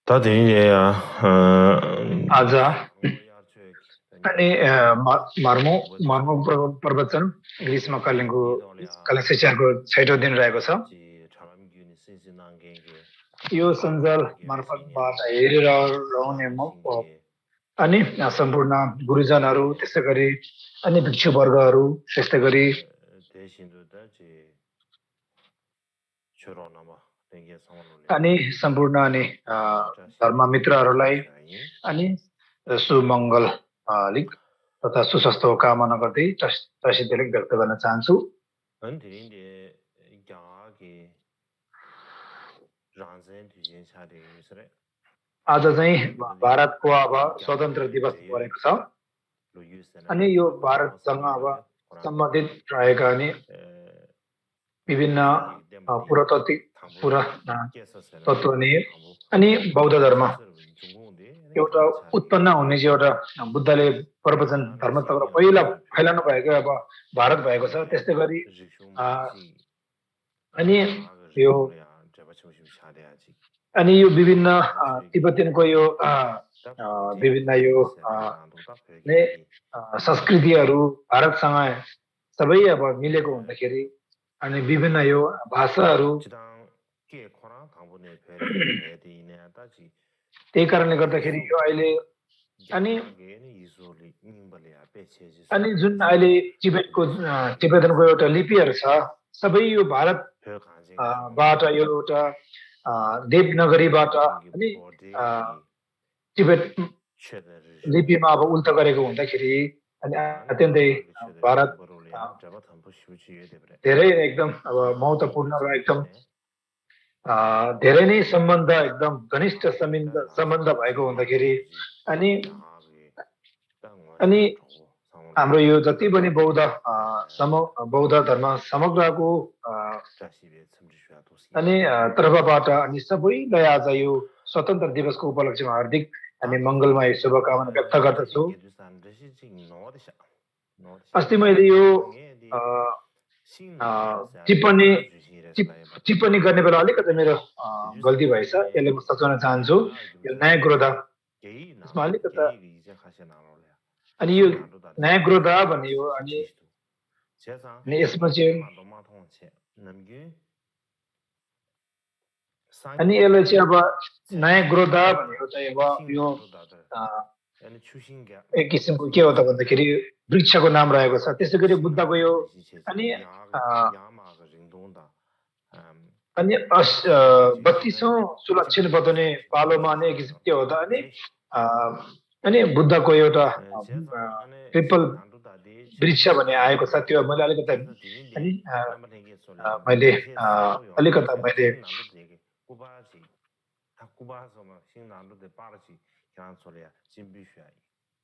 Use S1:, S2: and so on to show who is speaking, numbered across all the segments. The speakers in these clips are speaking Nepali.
S1: 다들 이제
S2: आज अनि मर्मो मर्मो प्रवचन ग्रीष्मकालीनको कालीन शिक्षाको 6औं दिन रहेको छ। यो सञ्जाल मार्फतबाट हेरेर रहने अनि सम्पूर्ण गुरुजनहरू त्यसै गरी अनि भिक्षुवर्गहरू त्यस्तै गरी अनि सम्पूर्ण अनि धर्म मित्रहरूलाई अनि सुमङ्गल तथा सुस्वास्थ्यको कामना गर्दै तसिदिले व्यक्त गर्न चाहन्छु। आज चाहिँ भारतको अब स्वतन्त्र दिवस परेको छ अनि यो भारतसँग अब सम्बन्धित रहेका अनि विभिन्न पुरातत्व अनि बौद्ध धर्म एउटा उत्पन्न हुने चाहिँ एउटा बुद्धले प्रवचन धर्मचक्र पहिला फैलाउनु भएको अब भारत भएको छ। त्यस्तै गरी अनि यो विभिन्न तिब्बतीयनको यो विभिन्न यो संस्कृतिहरू भारतसँग सबै अब मिलेको हुँदाखेरि अनि विभिन्न यो भाषाहरू त्यही कारणले गर्दाखेरि यो अहिले अनि जुन अहिले टिबेटनको एउटा लिपिहरू छ सबै यो भारतबाट यो एउटा देवनगरीबाट अनि टिबेट लिपिमा अब उल्टा गरेको हुँदाखेरि अनि अत्यन्तै भारत धेरै एकदम अब महत्त्वपूर्ण र एकदम धेरै नै सम्बन्ध एकदम घनिष्ठ सम्बन्ध भएको हुँदाखेरि अनि हाम्रो यो जति पनि बौद्ध धर्म समग्रको अनि तर्फबाट अनि सबैलाई आज यो स्वतन्त्र दिवसको उपलक्ष्यमा हार्दिक अनि मङ्गलमय शुभकामना व्यक्त गर्दछु। अस्ति मैले यो टिप्पणी गर्ने बेला अलिकति मेरो गल्ती भएछ, यसले म सच्याउन चाहन्छु। यो न्याय क्रोध यसमा अलिकति अनि यो न्याय क्रोध भन्ने हो अनि यसमा चाहिँ अनि यसलाई चाहिँ अब न्याय क्रोध भनेको चाहिँ अब यो एक किसिमको के हो त भन्दाखेरि वृक्षको नाम रहेको छ। त्यसै गरी बुद्धको यो अनि 32औं सुलक्षण बताउने पालोमा अनि एक किसिम के हो त अनि बुद्धको एउटा ट्रिपल वृक्ष भन्ने आएको छ। त्यो मैले अलिकति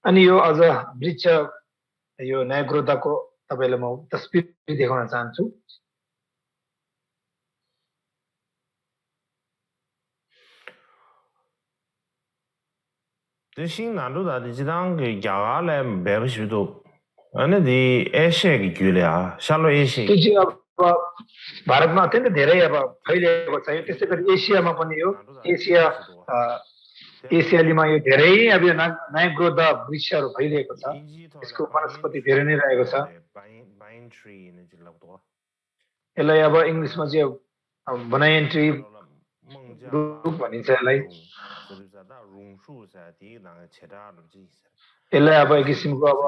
S2: अनि यो अझ वृक्ष यो न्याय क्रोधको तपाईलाई म तस्बिर देखाउन चाहन्छु। भारतमा अत्यन्त धेरै अब फैलिएको छ। त्यसै गरी एसियामा पनि यो एसियालीमा यो धेरै अब यो न्याय क्रोध वृक्षहरू फैलिएको छ। यसको वनस्पति धेरै नै रहेको छ। यसलाई अब इङ्ग्लिसमा चाहिँ बनायन ट्री भनिन्छ यसलाई। यसलाई अब एक किसिमको अब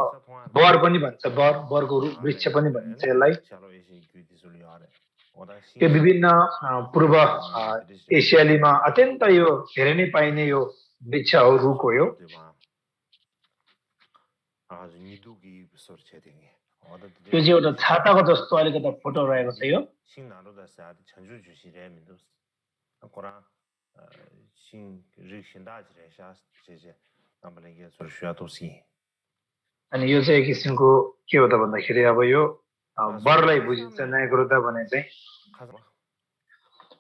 S2: बर पनि भन्छ, बरको वृक्ष पनि भनिन्छ यसलाई। यो विभिन्न पूर्व एसियालीमा अत्यन्त यो धेरै नै पाइने यो वृक्ष हो, रुख हो। यो चाहिँ एउटा छाताको जस्तो अलिकति फोटो रहेको छ। यो अनि यो चाहिँ एक किसिमको के हो त भन्दाखेरि अब यो बरलाई बुझिन्छ न्याय क्रोध भने चाहिँ।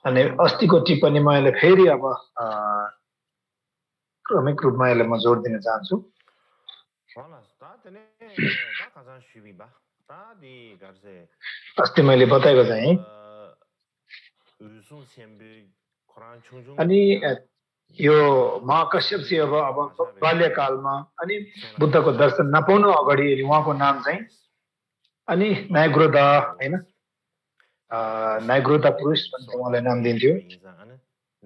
S2: अनि अस्तिको टिप्पणीमा यसले फेरि अब क्रमिक रूपमा यसलाई म जोड दिन चाहन्छु। अस्ति मैले बताएको चाहिँ अनि यो महाकश्यपजी अब बाल्यकालमा अनि बुद्धको दर्शन नपाउनु अगाडि उहाँको नाम चाहिँ अनि न्यायग्रोधा हैन न्यायग्रोधा पुरुष भनेर उहाँलाई नाम दिन्थ्यो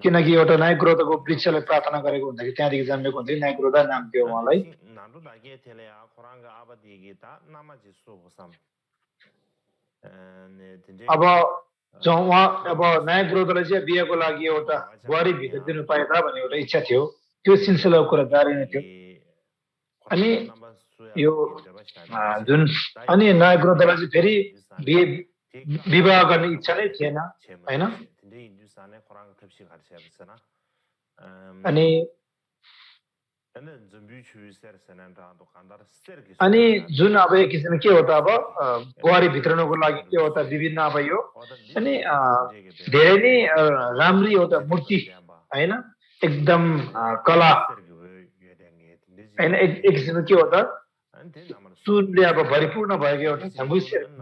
S2: किनकि एउटा न्यायग्रोधाको वृक्षलाई प्रार्थना गरेको हुँदाखेरि त्यहाँदेखि जन्मेको हुन्थ्यो न्यायग्रोधा नाम थियो उहाँलाई अब उहाँ अब न्यायग्रोधलाई चाहिँ बिहेको लागि एउटा बुहारी भित्र दिनु पाए त भन्ने एउटा इच्छा थियो त्यो सिलसिलाको कुरा जारी नै थियो अनि यो जुन अनि न्यायग्रोधलाई चाहिँ फेरि विवाह गर्ने इच्छा नै थिएन हैन अनि जुन अब एक किसिमले के हो त अब बुहारी भित्रनको लागि के हो त विभिन्न अब यो अनि धेरै नै राम्री एउटा मूर्ति हैन एकदम कला हैन एक किसिमले के हो त सुनले अब भरिपूर्ण भएको एउटा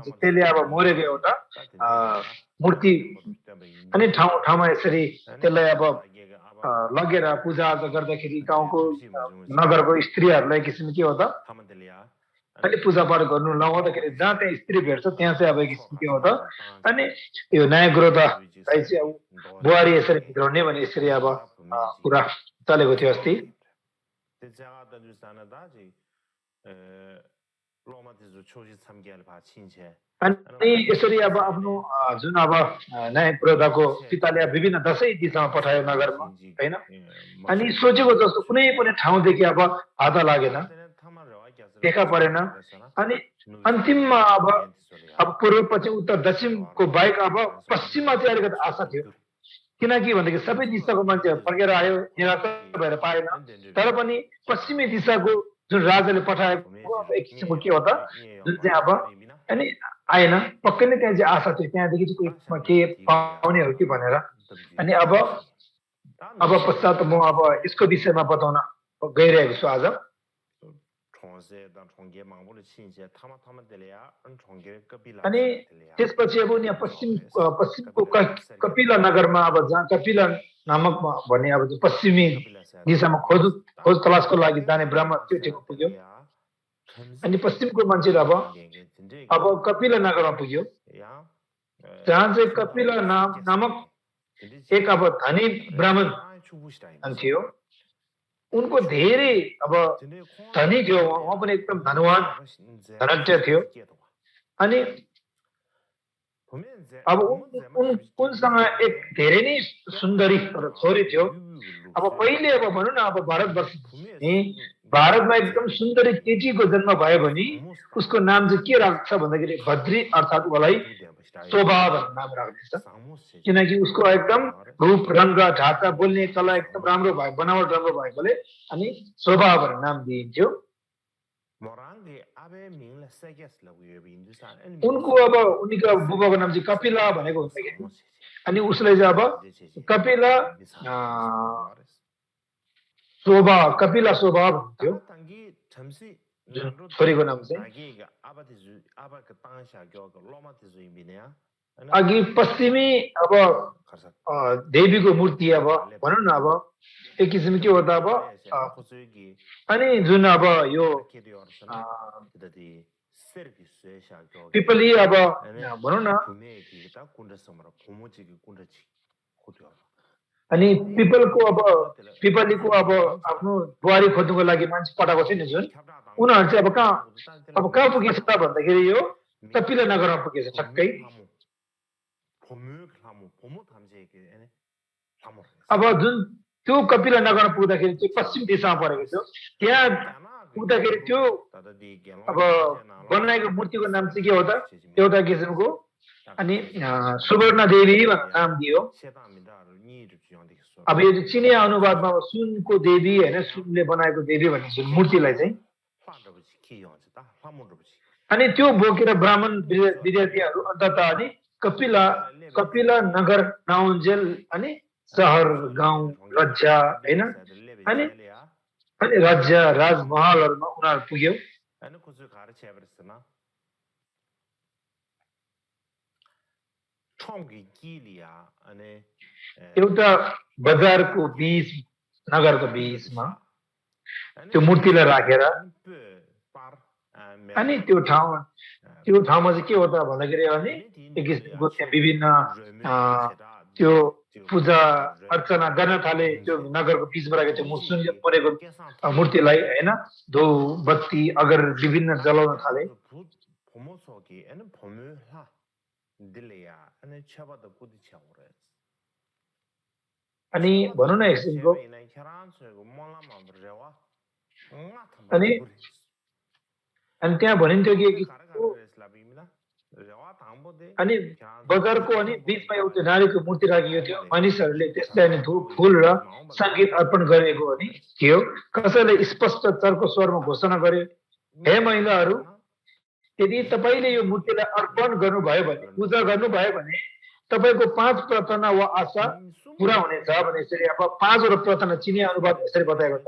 S2: त्यसले अब मोरेको एउटा मूर्ति अनि ठाउँ ठाउँमा यसरी त्यसलाई अब लगेर पूजाआजा गर्दाखेरि गाउँको नगरको स्त्रीहरूलाई किसिम के हो त अनि पूजापाठ गर्नु लगाउँदाखेरि जहाँ त्यहाँ स्त्री भेट्छ त्यहाँ चाहिँ अब एक किसिम के हो त अनि यो न्यायग्रोधलाई चाहिँ अब बुहारी यसरी भित्राउने भने यसरी अब कुरा चलेको थियो अस्ति अनि यसरी अब आफ्नो जुन अब न्यायग्रोधाको पिताले विभिन्न 10 दिशामा पठायो नगरमा हैन अनि सोचेको जस्तो कुनै पनि ठाउँदेखि अब हात लागेन देखा परेन अनि अन्तिममा अब पूर्व पश्चिम उत्तर दक्षिणको बाहेक अब पश्चिममा चाहिँ अलिकति आशा थियो किनकि भन्दाखेरि सबै दिशाको मान्छे फर्केर आयो निराशा भएर पाएन तर पनि पश्चिमी दिशाको जुन राजाले पठाएको एक किसिमको के हो त जुन चाहिँ अब अनि आएन पक्कै नै त्यहाँ चाहिँ आशा थियो त्यहाँदेखि चाहिँ के पाउने हो कि भनेर अनि अब पश्चात म अब यसको विषयमा बताउन गइरहेको छु आज अनि त्यसपछि अब यहाँ पश्चिमको कपिला नगरमा अब जहाँ कपिला नामक भन्ने अब पश्चिमी दिशामा खोज तलासको लागि जाने ब्राह्मण त्यो ठाउँमा पुग्यो अनि पश्चिमको मान्छेहरू अब कपिला नगरमा पुग्यो जहाँ चाहिँ कपिला नामक एक अब धनी ब्राह्मण थियो उनको धेरै अब धनी थियो उहाँ पनि एकदम धनवान धनज्ञ थियो अनि अब उनसँग एक धेरै नै सुन्दरी छोरी थियो अब पहिले अब भनौँ न अब भारतमा एकदम सुन्दरी केटीको जन्म भयो भने उसको नाम चाहिँ के राख्छ भन्दाखेरि भद्री अर्थात् उसलाई शोभा भन्ने नाम राख्दैछ किनकि उसको एकदम रूप रङ्ग ढाँचा बोल्ने कला एकदम राम्रो भयो बनावट राम्रो भएकोले अनि शोभा भन्ने नाम दिइन्थ्यो उनको अब उनीको बुबाको नाम चाहिँ कपिला भनेको हुँदाखेरि अनि उसले चाहिँ अब कपिला शोभा भन्थ्यो छोरीको नाम चाहिँ अघि पश्चिमी अब देवीको मूर्ति अब भनौँ न अब एक किसिम के हो त अब अनि जुन अब यो पिपली अब भनौँ न अनि पिपलीको अब आफ्नो बुहारी खोज्नुको लागि मान्छे पठाएको छ नि जुन उनीहरू चाहिँ अब कहाँ पुगेछ त भन्दाखेरि यो कपिला नगरमा पुगेछ ठक्कै अब जुन त्यो कपिला नगरमा पुग्दाखेरि चाहिँ पश्चिम दिशामा परेको थियो त्यहाँ पुग्दाखेरि त्यो अब बनाएको मूर्तिको नाम चाहिँ के हो त एउटा किसिमको अनि सुवर्ण देवी भनेर नाम दियो अब यो चिनिया अनुवादमा सुनको देवी होइन सुनले बनाएको देवी भन्ने जुन मूर्तिलाई चाहिँ अनि त्यो बोकेर ब्राह्मण विद्यार्थीहरू अन्ततः अनि कपिला नगर नाउन्जेल अनि सहर गाउँ रज्जा होइन अनि राज्य राजमहलहरूमा उनीहरू पुग्यो एउटा बजारको बीच नगरको बीचमा त्यो मूर्तिलाई राखेर अनि त्यो ठाउँमा चाहिँ के हो त भन्दाखेरि अनि एक किसिमको त्यहाँ विभिन्न त्यो पूजा अर्चना गर्न थाले त्यो नगरको बीचमा राखेको त्यो सुनले परेको मूर्तिलाई हैन धूप बत्ती अगर विभिन्न जलाउन थाले अनि भनौँ न एक किसिमको अनि त्यहाँ भनिन्थ्यो कि अनि बजारको अनि बीचमा एउटा नारीको मूर्ति राखिएको थियो मानिसहरूले त्यसलाई अनि धूप फूल र संगीत अर्पण गरेको अनि थियो कसैले स्पष्ट चर्को स्वरमा घोषणा गरे हे महिलाहरू यदि तपाईले यो मूर्तिलाई अर्पण गर्नुभयो भने पूजा गर्नुभयो भने तपाईको 5 प्रार्थना वा आशा पूरा हुनेछ भने यसरी अब 5 वटा प्रार्थना चिने अनुवाद यसरी बताएको छ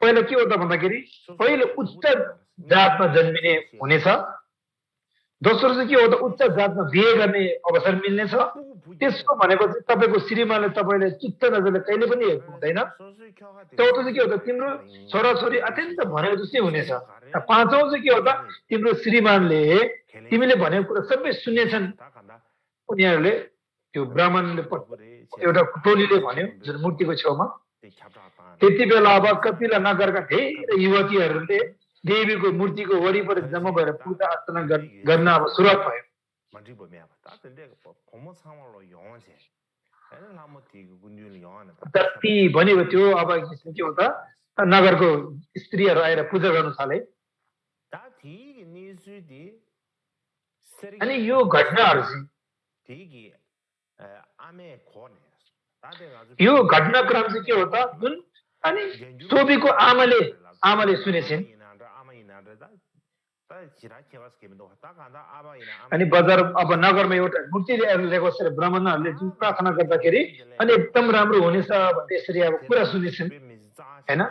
S2: पहिला के हो त भन्दाखेरि पहिले उच्च जातमा जन्मिने हुनेछ दोस्रो चाहिँ के हो त उच्च जातमा बिहे गर्ने अवसर मिल्नेछ त्यसको भनेको चाहिँ तपाईको श्रीमानले तपाईले चित्त नजरले कहिले पनि हेर्नु हुँदैन चौथो चाहिँ के हो त तिम्रो छोराछोरी अत्यन्त भनेको जस्तै हुनेछ पाँचौं चाहिँ के हो त तिम्रो श्रीमानले तिमीले भनेको कुरा सबै सुन्नेछन् उनीहरूले त्यो ब्राह्मणले एउटा टोलीले भन्यो जुन मूर्तिको छेउमा त्यति बेला अब कपिला नगरका धेरै युवतीहरूले देवीको मूर्तिको वरिपरि जम्मा भएर पूजा अर्चना गर्न अब सुरुवात भयो जति भनेको थियो अब के हो त नगरको स्त्रीहरू आएर पूजा गर्न थाले अनि यो घटनाहरू चाहिँ यो घटनाक्रम चाहिँ के हो त जुन अनि सोबीको आमाले सुनेछिन् अनि बजार अब नगरमा एउटा मूर्ति ल्याएको छ ब्राह्मणहरूले जुन प्रार्थना गर्दाखेरि अनि एकदम राम्रो हुनेछ भन्ने यसरी अब कुरा सुनेछन् हैन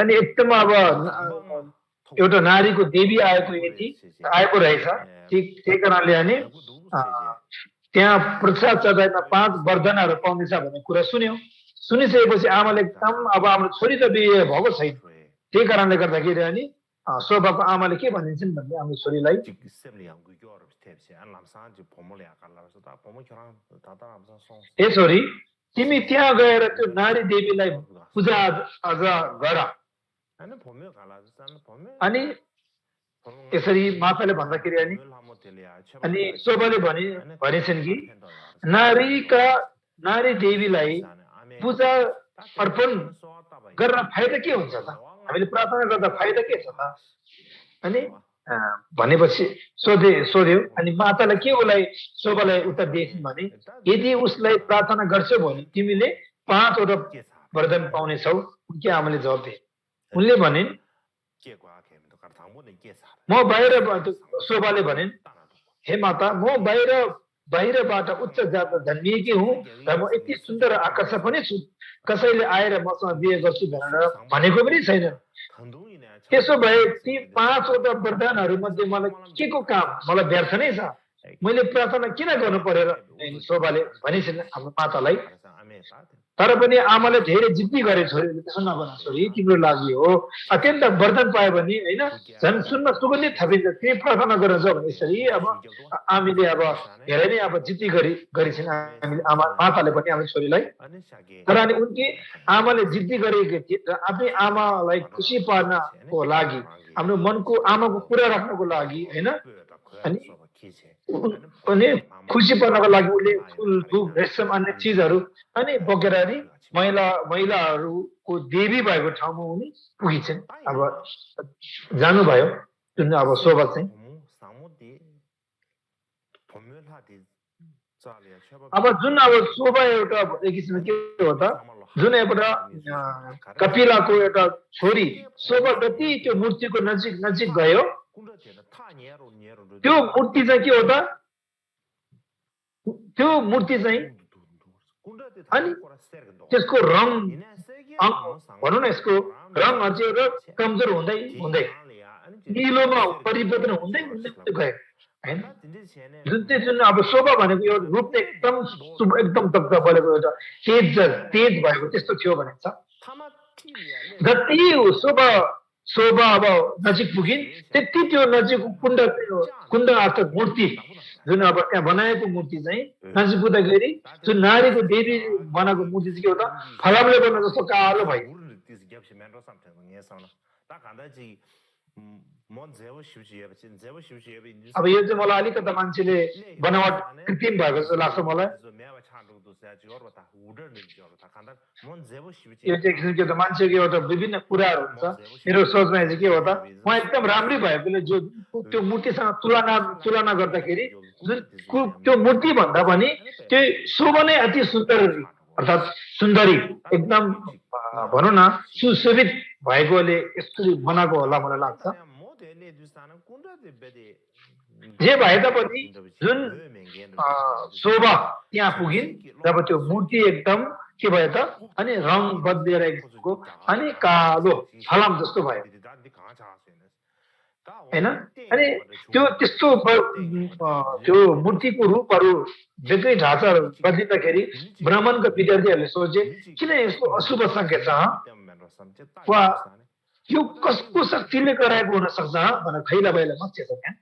S2: अनि एकदम अब एउटा नारीको देवी आएको रहेछ त्यही कारणले अनि त्यहाँ प्रसाद चढाइमा 5 वरदानहरू पाउनेछ भन्ने कुरा सुनिसकेपछि आमाले एकदम अब हाम्रो छोरी त बिहे भएको छैन त्यही कारणले गर्दाखेरि अनि शोभाको आमाले के भनिन्छन् भन्ने हाम्रो छोरीलाई ए छोरी तिमी त्यहाँ गएर त्यो नारी देवीलाई पूजा आज गर अनि यसरी माताले भन्दाखेरि अनि शोभाले भनेछन् कि नारी देवीलाई पूजा अर्पण गर्न फाइदा के हुन्छ त हामीले प्रार्थना गर्दा फाइदा के छ त अनि भनेपछि सोध्यो अनि माताले के उसलाई शोभालाई उत्तर दिएछन् भने यदि उसलाई प्रार्थना गर्छौ भने तिमीले 5 वटा वरदान पाउनेछौ उनकी आमाले जवाब दिए उनले भनिन् म बाहिर शोभाले भनिन् हे माता म बाहिरबाट उच्च जातमा जन्मिएकी हुँ र म यति सुन्दर आकर्षक पनि छु कसैले आएर मसँग बिहे गर्छु भनेर भनेको पनि छैन त्यसो भए ती 5 वटा वरदानहरू मध्ये मलाई के को काम मलाई व्यर्थ नै छ मैले प्रार्थना किन गर्नु पर्यो शोभाले भनिसिन् हाम्रो मातालाई तर पनि आमाले धेरै जिद्दी गरे छोरीले त्यसो नभन छोरी तिम्रो लागि हो अत्यन्त वरदान पायो भने हैन झन् सुन्न सुगन्धित थपिन्छ के प्रार्थना गर्न जाऊ भने यसरी अब हामीले अब धेरै नै अब जिद्दी गरिछन् हामीले माताले पनि हाम्रो छोरीलाई तर अनि उनकी आमाले जिद्दी गरेकी थिए र आफ्नै आमालाई खुसी पार्नको लागि हाम्रो मनको आमाको कुरा राख्नको लागि हैन अनि खुसी पार्नको लागि उले फूल धूप रेशम अन्य चीजहरू अनि बोकेर अनि महिलाहरूको देवी भएको ठाउँमा उनी पुगिन्छन् अब जानुभयो जुन अब शोभा चाहिँ अब जुन अब शोभा एउटा एक किसिमको के हो त जुन एउटा कपिलाको एउटा छोरी शोभा जति त्यो मूर्तिको नजिक गयो त्यो मूर्ति चाहिँ के हो त त्यो मूर्ति चाहिँ अनि त्यसको रङ भनौँ न यसको रङहरू चाहिँ कमजोर हुँदै निलोमा परिवर्तन हुँदै गयो हैन जुन अब शोभा भनेको यो रूप चाहिँ एकदम तग्द बोलेको एउटा तेज भएको त्यस्तो थियो भनेको छ जति शोभा अब नजिक पुगिन् त्यति त्यो नजिक कुण्ड अर्थात् मूर्ति जुन अब त्यहाँ बनाएको मूर्ति चाहिँ नजिक पुग्दाखेरि जुन नारीको देवी बनाएको मूर्ति चाहिँ के हो त फलामले बन्न जस्तो कालो भयो अब यो चाहिँ मलाई अलिकति मान्छेले बनावट कृत्रिम भएको जस्तो लाग्छ मलाई यो चाहिँ किसिमको त मान्छेको एउटा विभिन्न कुराहरू हुन्छ मेरो सोचमा चाहिँ के हो त म एकदम राम्रै भएकोले जो त्यो मूर्तिसँग तुलना गर्दाखेरि जुन त्यो मूर्ति भन्दा पनि त्यो शोभा नै अति सुन्दर अर्थात् सुन्दरी एकदम भनौँ न सुशोभित भएकोले यसरी बनाएको होला मलाई लाग्छ जे भए तापनि जुन शोभा त्यहाँ पुगिन् जब त्यो मूर्ति एकदम के भयो त अनि रङ बदलेर एकदमको अनि कालो फलाम जस्तो भयो हैन अनि त्यो त्यस्तो त्यो मूर्तिको रूपहरू बेग्लै ढाँचा बदलिँदाखेरि ब्राह्मणका विद्यार्थीहरूले सोचे किन यस्तो अशुभ सङ्केत छ वा यो कसको शक्तिले गराएको हुन सक्छ भनेर खैला बैला मच्चे छ त्यहाँ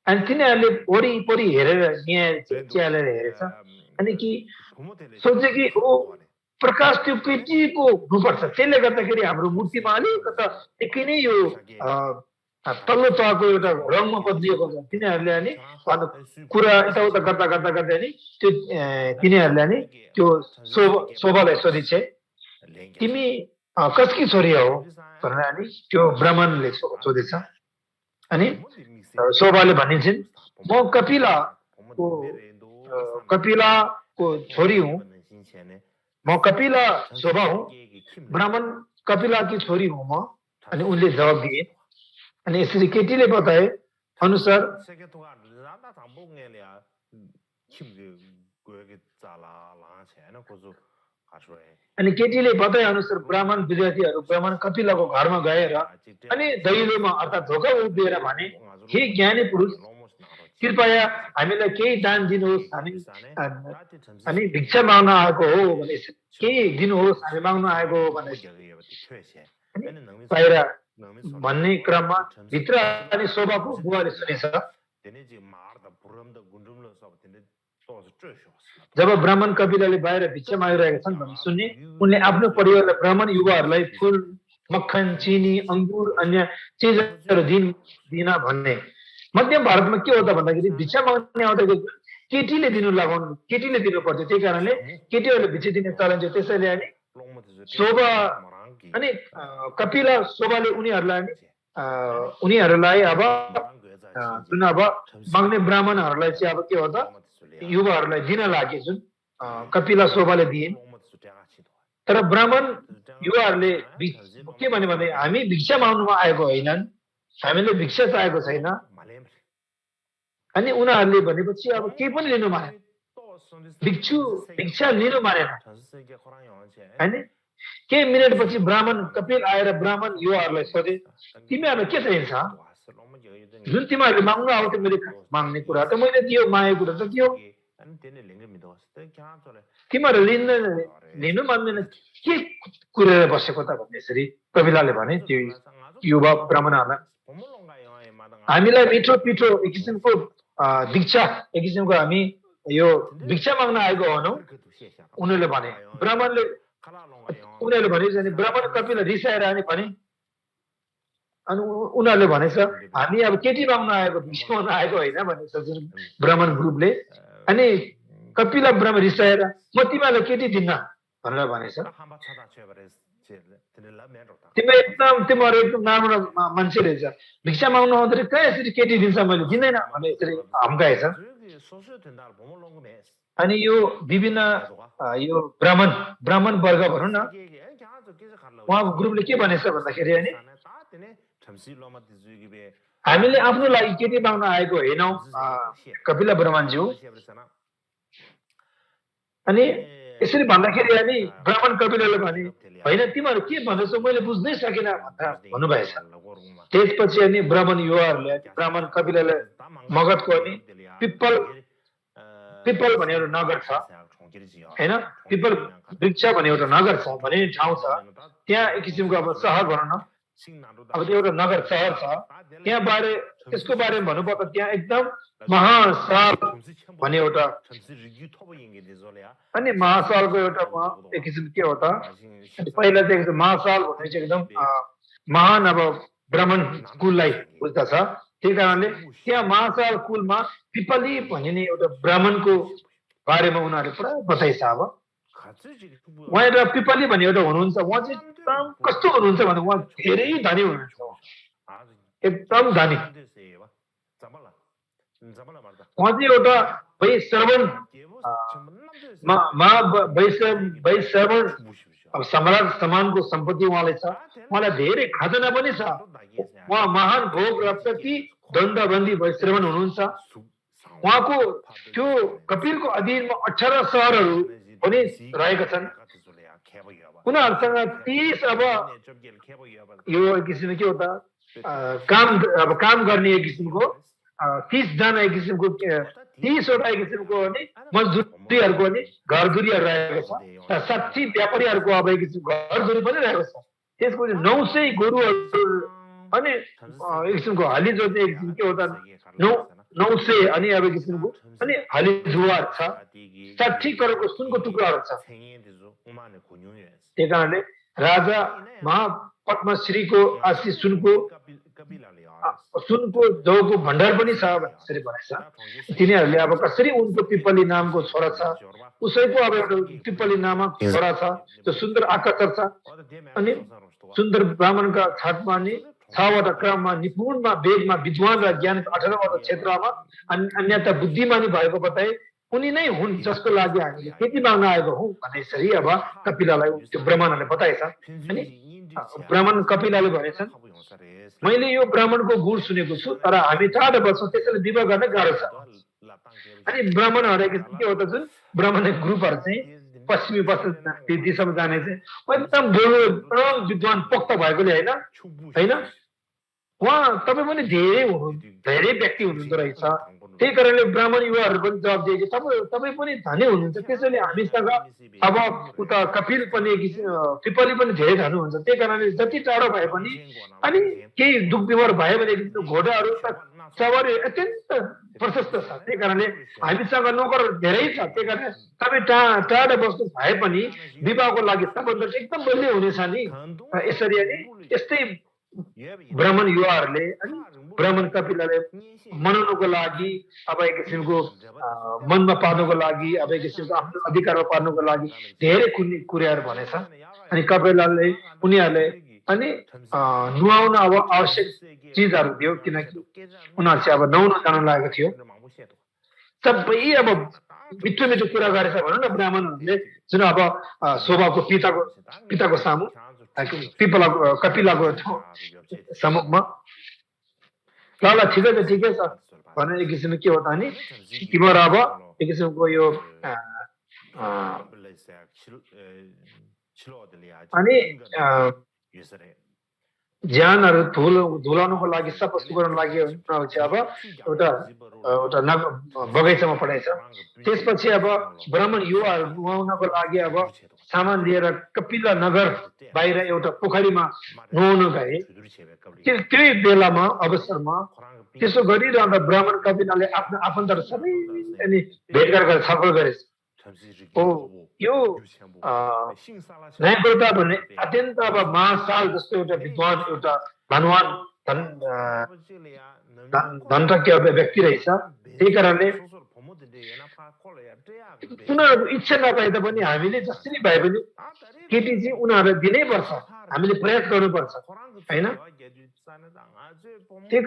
S2: अनि तिनीहरूले वरिपरि हेरेर न्याय च्यालेर हेरेछ अनि कि सोचे कि ओ प्रकाश त्यो केटीको हुनुपर्छ त्यसले गर्दाखेरि हाम्रो मूर्तिमा अलिकता एकै नै यो तल्लो तहको एउटा रङमा बदलिएको छ तिनीहरूले अनि कुरा यताउता गर्दा नि त्यो तिनीहरूले अनि त्यो शोभालाई सोधिछे तिमी कसकी छोरी हो भनेर अनि त्यो ब्राह्मणले सोधेछ अनि शोभाले भनिन्छन् म कपिलाको छोरी हुँ म कपिला शोभा हुँ ब्राह्मण कपिला की छोरी हुँ म अनि उनले जवाब दिए अनि यसरी केटीले बताए अनुसार अनि केटीले बताए अनुसार ब्राह्मण विद्यार्थीहरू ब्राह्मण कपिलाको घरमा गएर अनि दैलोमा अर्थात् ढोका उभिएर भने हे ज्ञानी पुरुष कृपया हामीलाई केही दान दिनुहोस् हामी अनि भिक्षा माग्न आएको हो भने केही दिनुहोस् हामी माग्न आएको हो भने बाहिर भन्ने क्रममा भित्र अनि शोभाको बुवाले सुनेछ जब ब्राह्मण कपिलाले बाहिर भिक्षा मागिरहेका छन् भन्ने सुन्ने उनले आफ्नो परिवारलाई ब्राह्मण युवाहरूलाई फुल मक्खन चिनी अंगुर अन्य चिजहरू दिन भन्ने मध्यम भारतमा के हो त भन्दाखेरि भिक्षा माग्ने आउँदाखेरि केटीले दिनु पर्थ्यो त्यही कारणले केटीहरूले भिक्षा दिने चलन थियो त्यसैले अनि शोभा अनि कपिला शोभाले उनीहरूलाई अब जुन अब माग्ने ब्राह्मणहरूलाई चाहिँ अब के हो त युवाहरूलाई दिन लागे जुन कपिला शोभाले दिए तर ब्राह्मण युवाहरूले के भन्यो भने हामी भिक्षा माग्नुमा आएको होइनन् हामीले भिक्षा चाहेको छैन अनि उनीहरूले भनेपछि अब केही पनि लिनु मानेन भिक्षा लिनु मानेन हैन केही मिनेटपछि ब्राह्मण कपिल आएर ब्राह्मण युवाहरूलाई सोधे तिमीहरूलाई के चाहिन्छ जुन तिमीहरूले माग्नु आउँथ्यो मैले माग्ने कुरा त मैले दियो मागेको कुरा त दियो तिमीहरू लिनु मान्दैन के कुरेर बसेको त भन्ने यसरी कपिलाले भने त्यो युवा ब्राह्मणहरूलाई हामीलाई मिठो पिठो एक किसिमको दीक्षा एक किसिमको हामी यो भिक्षा माग्न आएको होनौ उनीहरूले भने ब्राह्मणले उनीहरूले भने ब्राह्मण कपिल रिसाएर अनि भने अनि उनीहरूले भनेछ हामी अब केटी माग्न आएको भिक्षा माग्न आएको होइन भनेछ जुन ब्राह्मण ग्रुपले अनि कपिला ब्राह्मण रिसाएर म तिमीहरूलाई केटी दिन्न भनेर भनेछ तिमीहरू एकदम राम्रो मान्छे रहेछ भिक्षा माग्नु आउँदाखेरि कहाँ यसरी केटी दिन्छ मैले दिँदैन भने यसरी हम्काएछ अनि यो विभिन्न यो ब्राह्मण वर्ग भनौँ न उहाँको ग्रुपले के भनेछ भन्दाखेरि अनि हामीले आफ्नो लागि केटी माग्न आएको होइनौ कपिला ब्राह्मणज्यू अनि यसरी भन्दाखेरि अनि ब्राह्मण कपिलले भने होइन तिमीहरू के भन्दैछौ मैले बुझ्नै सकिनँ भनेर भन्नुभएछ। त्यसपछि अनि ब्राह्मण युवाहरूले ब्राह्मण कपिलले मगधको अनि पिप्पल पिप्पल भन्ने एउटा नगर छ होइन, पिपल वृक्ष भन्ने एउटा नगर छ भन्ने ठाउँ छ, त्यहाँ एक किसिमको अब सहर भनौँ न, अब त्यो एउटा नगर सहर छ, त्यहाँ बारे त्यसको बारेमा भन्नुपर्दा त्यहाँ एकदम महासाल भन्ने एउटा अनि महासालको एउटा एक किसिम के हो त पहिला चाहिँ एकदम महासाल भन्ने चाहिँ एकदम महान अब ब्राह्मण कुललाई बुझ्दछ। त्यही कारणले त्यहाँ महासाल कुलमा पिपली भन्ने एउटा ब्राह्मणको बारेमा उनीहरूले पुरा बताइछ। अब उहाँ एउटा पिपली भन्ने एउटा हुनुहुन्छ, उहाँ चाहिँ एकदम कस्तो हुनुहुन्छ भने उहाँ धेरै धनी हुनुहुन्छ, एकदम धनी। उहाँ चाहिँ एउटा वैश्रवण वैश्रवण अब सम्राट समानको सम्पत्ति उहाँलाई छ, उहाँलाई धेरै खजना पनि छ। उहाँ महान भोग रक्षकी दण्डबन्दी वैश्रवण हुनुहुन्छ। उहाँको त्यो कपिलको अधीनमा 18 सहरहरू पनि रहेका छन्। उनीहरूसँग 30 अब यो एक किसिमको के हो त काम गर्ने एक किसिमको 30 जना एक किसिमको 30 वटा एक किसिमको अनि मजदुरीहरूको अनि घरधुरीहरू रहेको छ। 60 व्यापारीहरूको अब एक किसिमको घरधुरी पनि रहेको छ। त्यसपछि 900 गोरुहरू अनि एक किसिमको हली जोत्ने एक किसिम के हो त 900 अनि अब एक किसिमको अनि हली जुवार छ। 60 करोडको सुनको टुक्राहरू छ। त्यही कारणले राजा महापद्मश्रीको आशीष सुनको जौको भण्डार पनि छ भन्ने भनेछ। तिनीहरूले अब कसरी उनको पिपली नामको छोरा छ, उसैको अब एउटा पिपली नामक छोरा छ, त्यो सुन्दर आकर्षक छ। अनि सुन्दर ब्राह्मणका छाटमा नि 6वटा क्रममा निपुणमा वेदमा विद्वान र ज्ञानको 18वटा क्षेत्रमा अन्यथा बुद्धिमानी भएको बताए उनी नै हुन् जसको लागि हामीले खेती माग्न आएको हौँ भने यसरी अब कपिललाई त्यो ब्राह्मणहरूले बताएछ। अनि ब्राह्मण कपिलले भनेछन् मैले यो ब्राह्मणको गुण सुनेको छु तर हामी टाढा बस्छौँ त्यसैले विवाह गर्न गाह्रो छ। अनि ब्राह्मणहरू के हो त जुन ब्राह्मण ग्रुपहरू चाहिँ पश्चिमी दिशामा जाने चाहिँ एकदम बोल्नु एकदम विद्वान पोख्त भएकोले होइन उहाँ तपाईँ पनि धेरै व्यक्ति हुनुहुँदो रहेछ। त्यही कारणले ब्राह्मण युवाहरू पनि जवाब दिए कि तपाईँ पनि धनी हुनुहुन्छ, त्यसैले हामीसँग अब उता कपिल पनि पिपली पनि धेरै धनी हुन्छ। त्यही कारणले जति टाढो भए पनि अनि केही दुख बिमार भयो भने घोडाहरू सवारी अत्यन्त प्रशस्त छ। त्यही कारणले हामीसँग नोकर धेरै छ। त्यही कारणले तपाईँ टाढा बस्नु भए पनि विवाहको लागि सम्बन्ध एकदम बलियो हुनेछ नि। यसरी अनि यस्तै ब्राह्मण युवाहरूले अनि ब्राह्मण कपिलले मनाउनको लागि अब एक किसिमको मनमा पार्नुको लागि अब एक किसिमको आफ्नो अधिकारमा पार्नुको लागि धेरै कुराहरू भनेछ। अनि कपिलले उनीहरूले अनि नुहाउन अब आवश्यक चिजहरू दियो किनकि उनीहरू चाहिँ अब नुहाउन जान लागेको थियो। सबै अब मिठो मिठो कुरा गरेछ भनौँ न ब्राह्मणहरूले जुन अब शोभाको पिताको सामु कपिलको सम्मुखमा ल ठिकै छ भने एक किसिमको के हो त नि तिम्रो अब एक किसिमको यो अनि ज्यानहरू धुलाउनुको लागि सफा गर्नको लागि अब एउटा बगैँचामा पठाएछ। त्यसपछि अब ब्राह्मण युवाहरू नुहाउनको लागि अब सामान लिएर कपिला नगर बाहिर एउटा पोखरीमा नुहाउन गए। त्यही बेलामा अवसरमा त्यसो गरिरहँदा ब्राह्मण कपिलले आफ्नो आफन्तहरू सबै अनि भेटघाट गरेर छलफल गरेछ। यो न्यायप्रता भन्ने अत्यन्त अब महासाल जस्तो एउटा विद्वान एउटा धनवान धनटक्य व्यक्ति रहेछ। त्यही कारणले उनीहरूको इच्छा नपाए तापनि हामीले जसरी भए पनि केटी चाहिँ उनीहरूलाई दिनै पर्छ, हामीले प्रयास गर्नुपर्छ होइन। त्यही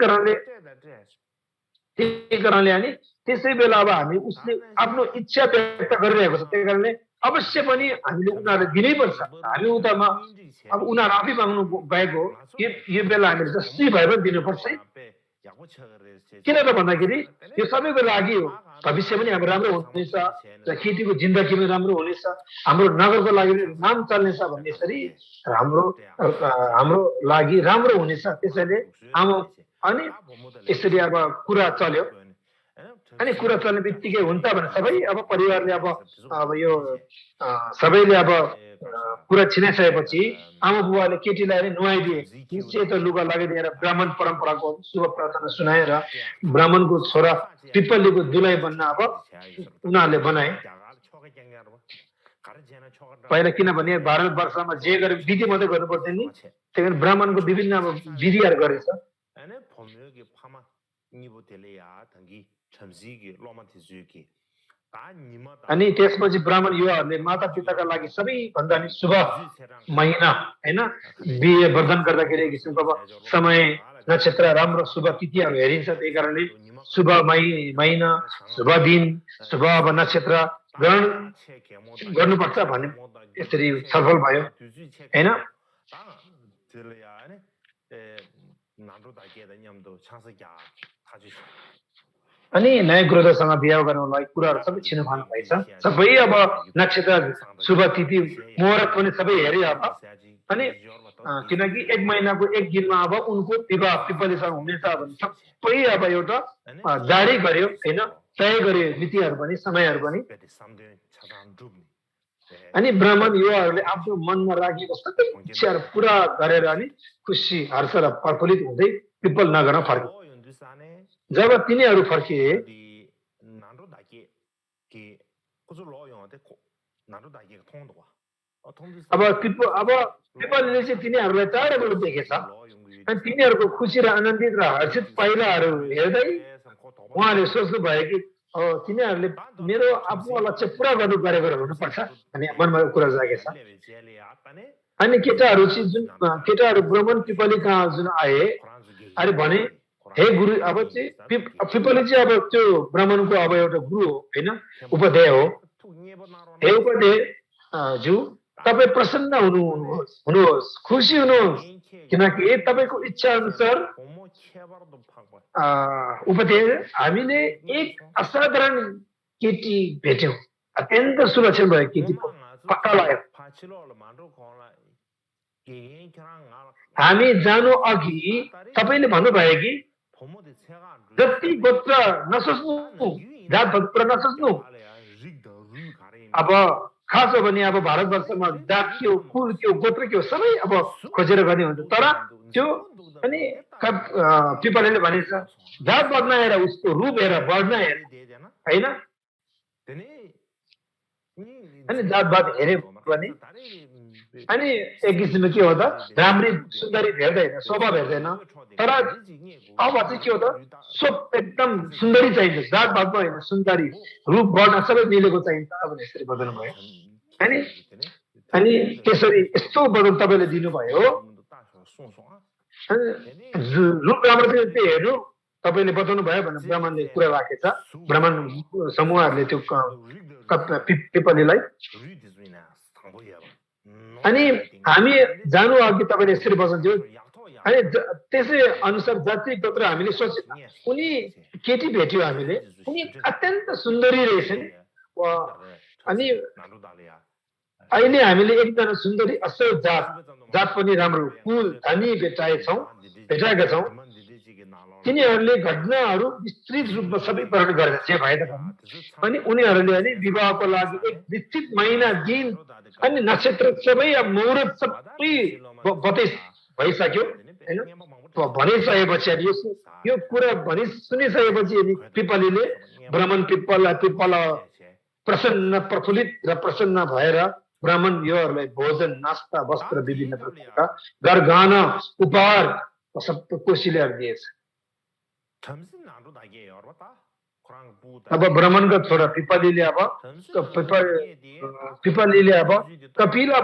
S2: कारणले अनि त्यसै बेला अब हामी उसले आफ्नो इच्छा व्यक्त गरिरहेको छ। त्यही कारणले अवश्य पनि हामीले उनीहरूलाई दिनै पर्छ। हामी उतामा अब उनीहरू आफै माग्नु गएको यो बेला हामीले जसरी भए पनि दिनुपर्छ। किन त भन्दाखेरि यो सबैको लागि हो भविष्य पनि हाम्रो राम्रो हुनेछ र केटीको जिन्दगी पनि राम्रो हुनेछ हाम्रो नगरको लागि नाम चल्नेछ भन्ने यसरी हाम्रो हाम्रो लागि राम्रो हुनेछ त्यसैले अनि यसरी अब कुरा चल्यो अनि कुरा चल्ने बित्तिकै हुन्छ भने सबै अब परिवारले अब यो सबैले अब कुरा छिनाइसकेपछि आमा बुवाले केटीलाई नुहाइदिए सेतो लुगा लगाइदिएर ब्राह्मण परम्पराको शुभ प्रार्थना सुनाएर ब्राह्मणको छोरा पिपलीको दुलाइ बन्न अब उनीहरूले बनाए पहिला किनभने भारतवर्षमा जे गरे विधि मात्रै गर्नुपर्छ नि त्यही कारण ब्राह्मणको विभिन्न अब विधिहरू गरेछ अनि त्यसपछि ब्राह्मण युवाहरूले माता पिताका लागि सबैभन्दा नि शुभ महिना हैन बिहे वर्धन गर्दाखेरि एक किसिमको अब समय नक्षत्र राम्रो शुभ तिथिहरू हेरिन्छ त्यही कारणले शुभ महिना शुभ दिन शुभ नक्षत्र ग्रहण गर्नुपर्छ भन्ने यसरी छलफल भयो हैन अनि नयाँ ग्रहसँग बिहे गर्नलाई कुराहरू सबै छिनफान भएछ सबै अब नक्षत्र शुभ तिथि मुहूर्त पनि सबै हेरे अब अनि किनकि एक महिनाको एक दिनमा अब उनको विवाह पिपलीसँग हुनेछ भने सबै अब एउटा जारी गर्यो हैन तय गर्यो मितिहरू पनि समयहरू पनि अनि ब्राह्मण युवाहरूले आफ्नो मनमा राखेको सबै इच्छाहरू पुरा गरेर अनि खुसी हर्ष र प्रफुल्लित हुँदै पिपल नगरमा फर्के जब तिनीहरू फर्किए अब पिपलले चाहिँ तिनीहरूलाई टाढाबाट देखेछ अनि तिनीहरूको खुसी र आनन्दित र हर्षित पाइलाहरू हेर्दै उहाँले सोच्नु भयो कि तिनीहरूले मेरो आफ्नो लक्ष्य पुरा गर्नु गरेको हुनुपर्छ भन्ने मनमा कुरा जागेछ अनि केटाहरू चाहिँ जुन केटाहरू ब्राह्मण पिपली कहाँ जुन आए अरे भने हे गुरु अब चाहिँ पिपली चाहिँ अब त्यो ब्राह्मणको अब एउटा गुरु हो हैन उपदेय हो हे उपदेय ज्यू तपाईँ प्रसन्न हुनुहोस् खुसी हुनुहोस् किनकि तपाईँको इच्छा अनुसार उपदेय हामीले एक असाधारण केटी भेट्यौँ अत्यन्त सुरक्षित भयो केटी पत्ता लाग्यो हामी जानु अघि तपाईँले भन्नुभयो कि जति गोत्र नसोच्नु जात गोत्र नसोच्नु अब खास हो भने अब भारतवर्षमा जात के हो कुल के हो गोत्र के हो सबै अब खोजेर गर्ने हुन्छ तर त्यो अनि पिपलले भनेछ जात बढ्न हेर उसको रूप हेर बढ्न हेर होइन अनि जातवाद हेऱ्यो भने अनि एक किसिमले के हो त राम्री सुन्दरी हेर्दैन स्वभाव हेर्दैन तर अब चाहिँ के हो त सब एकदम सुन्दरी चाहिन्छ जातवादमा होइन सुन्दरी रूप बढ्न सबै मिलेको चाहिन्छ अब यसरी बदल्नु भयो अनि त्यसरी यस्तो बदल तपाईँले दिनुभयो रूप राम्रो थियो त्यो हेर्नु तपाईँले बताउनु भयो भनेर ब्राह्मणले कुरा राखेछ ब्राह्मण समूहहरूले त्यो पिपलीलाई अनि हामी जानु अघि तपाईँले यसरी बस्नुहुन्थ्यो अनि त्यसै अनुसार जाति गोत्र हामीले सोचे उनी केटी भेट्यो हामीले उनी अत्यन्त सुन्दरी रहेछन् अनि अहिले हामीले एकजना सुन्दरी असल जात पनि राम्रो कुल धनी भेटाएका छौँ तिनीहरूले घटनाहरू विस्तृत रूपमा सबै वर्णन गरेर जे भए तापनि अनि उनीहरूले अनि विवाहको लागि एक निश्चित महिना दिन अनि नक्षत्र सबै मुहुर्त सबै भइसक्यो होइन भनिसकेपछि यो कुरा सुनिसकेपछि पिपलीले ब्राह्मण पिपल प्रसन्न प्रफुल्लित र प्रसन्न भएर ब्राह्मण योहरूलाई भोजन नास्ता वस्त्र विभिन्न प्रकारका गरगहना उपहार सब कोशीले दिएछ अब ब्राह्मणका छोरा पिपलीले अब कपिला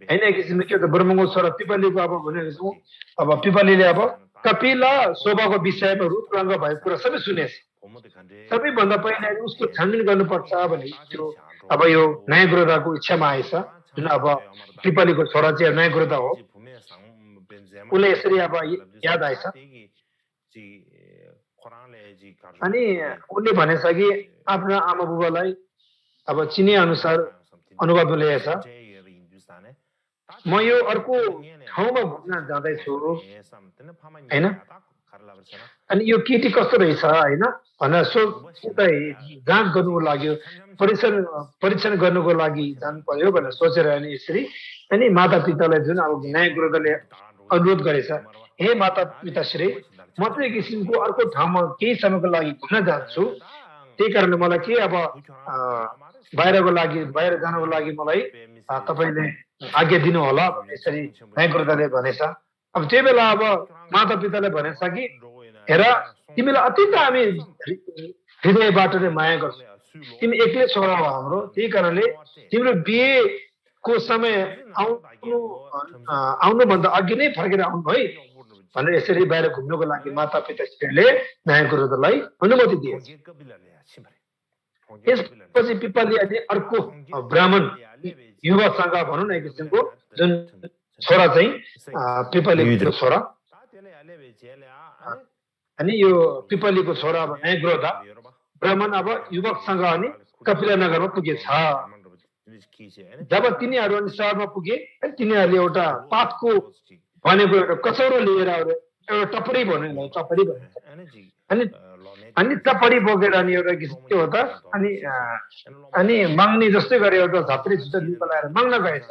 S2: होइन एक किसिमले के त ब्रह्मको छोरा पिपलीको अब भनेको अब पिपलीले अब कपिला शोभाको विषयमा रूप रङ्ग भएको कुरा सबै सुनेछ सबैभन्दा पहिला उसको छानबिन गर्नुपर्छ भने त्यो अब यो न्यायगुरुको इच्छामा आएछ जुन अब पिपलीको छोरा चाहिँ न्यायगुरु हो उसले यसरी अब याद आएछ अनि उसले भनेछ कि आफ्ना आमा बुबालाई अब चिने अनुसार अनुभव लिएछ म यो अर्को ठाउँमा घुम्न जाँदैछु हैन अनि यो केटी कस्तो रहेछ हैन भनेर जाँच गर्नुको लागि परीक्षण गर्नुको लागि जानु पर्यो भनेर सोचेर अनि यसरी अनि माता पितालाई जुन अब न्याय गुरुले अनुरोध गरेछ हे माता पिता श्री म चाहिँ किसिमको अर्को ठाउँमा केही समयको लागि घुम्न जान्छु त्यही कारणले मलाई के अब बाहिर जानको लागि मलाई तपाईले आज्ञा दिनु होला यसरी न्याय गुरुले भनेछ अब त्यो बेला अब माता पिताले भनेछ कि हेर तिमीलाई अत्यन्त हामी हृदयबाट नै माया गर्छौ तिमी एक्लै छोरा हो हाम्रो त्यही कारणले तिम्रो बिहेको समय आउनुभन्दा अघि नै फर्केर आउनु है भनेर यसरी बाहिर घुम्नुको लागि माता पिताले न्याय गुरुलाई अनुमति दिए यसपछि पिपली अनि अर्को ब्राह्मण युवकसँग भनौँ न एक किसिमको जुन छोरा चाहिँ पिपलीको छोरा अनि यो पिपलीको छोरा न्याय गुरुदा ब्राह्मण अब युवकसँग अनि कपिला नगरमा पुगेछ जब तिनीहरू अनि सहरमा पुगे तिनीहरूले एउटा पातको भनेको एउटा कचौरो लिएर एउटा टपरी भन्यो टपरी भनिन्छ अनि टपरी बोकेर अनि एउटा के हो त अनि माग्ने जस्तै गरे एउटा झात्री झुटा निकालेर माग्न गएछ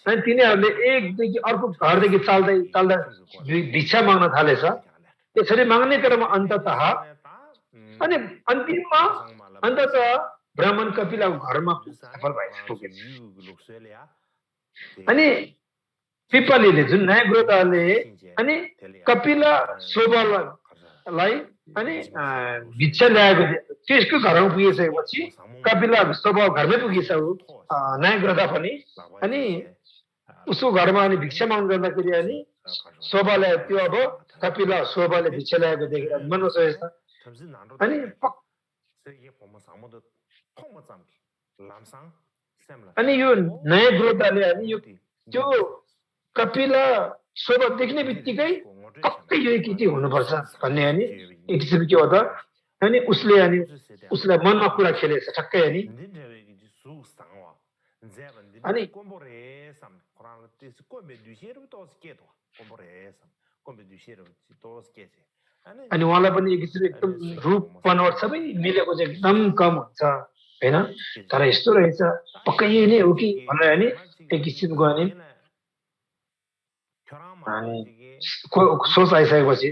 S2: अनि तिनीहरूले एकदेखि अर्को घरदेखि चाल्दा भिक्षा माग्न थालेछ त्यसरी माग्ने क्रममा अन्ततः अनि अन्तिममा अन्ततः ब्राह्मण कपिलाको घरमा सफल भएछ अनि पिपलीले जुन न्याय गुरुले अनि कपिला शोभालाई अनि भिक्षा ल्याएको त्यसको घरमा पुगिसकेपछि कपिला शोभा घरमै पुगिछ न्याय गुरुदा पनि अनि उसको घरमा अनि भिक्षा माग्नु जाँदाखेरि अनि शोभाले त्यो अब कपिला शोभाले भिक्षा ल्याएको देखेर मन सोचेछ अनि यो नयाँ गुरुदाले अनि यो त्यो कपिला शोभा देख्ने बित्तिकै पक्कै यो केटी हुनुपर्छ भन्ने अनि एक किसिम के हो त अनि उसलाई मनमा कुरा खेलेछ ठक्कै अनि अनि उहाँलाई पनि एक किसिम एकदम रूप बनवट सबै मिलेको चाहिँ एकदम कम हुन्छ हैन तर यस्तो रहेछ पक्कै यही नै हो कि भनेर अनि एक किसिमको अनि सोच आइसकेपछि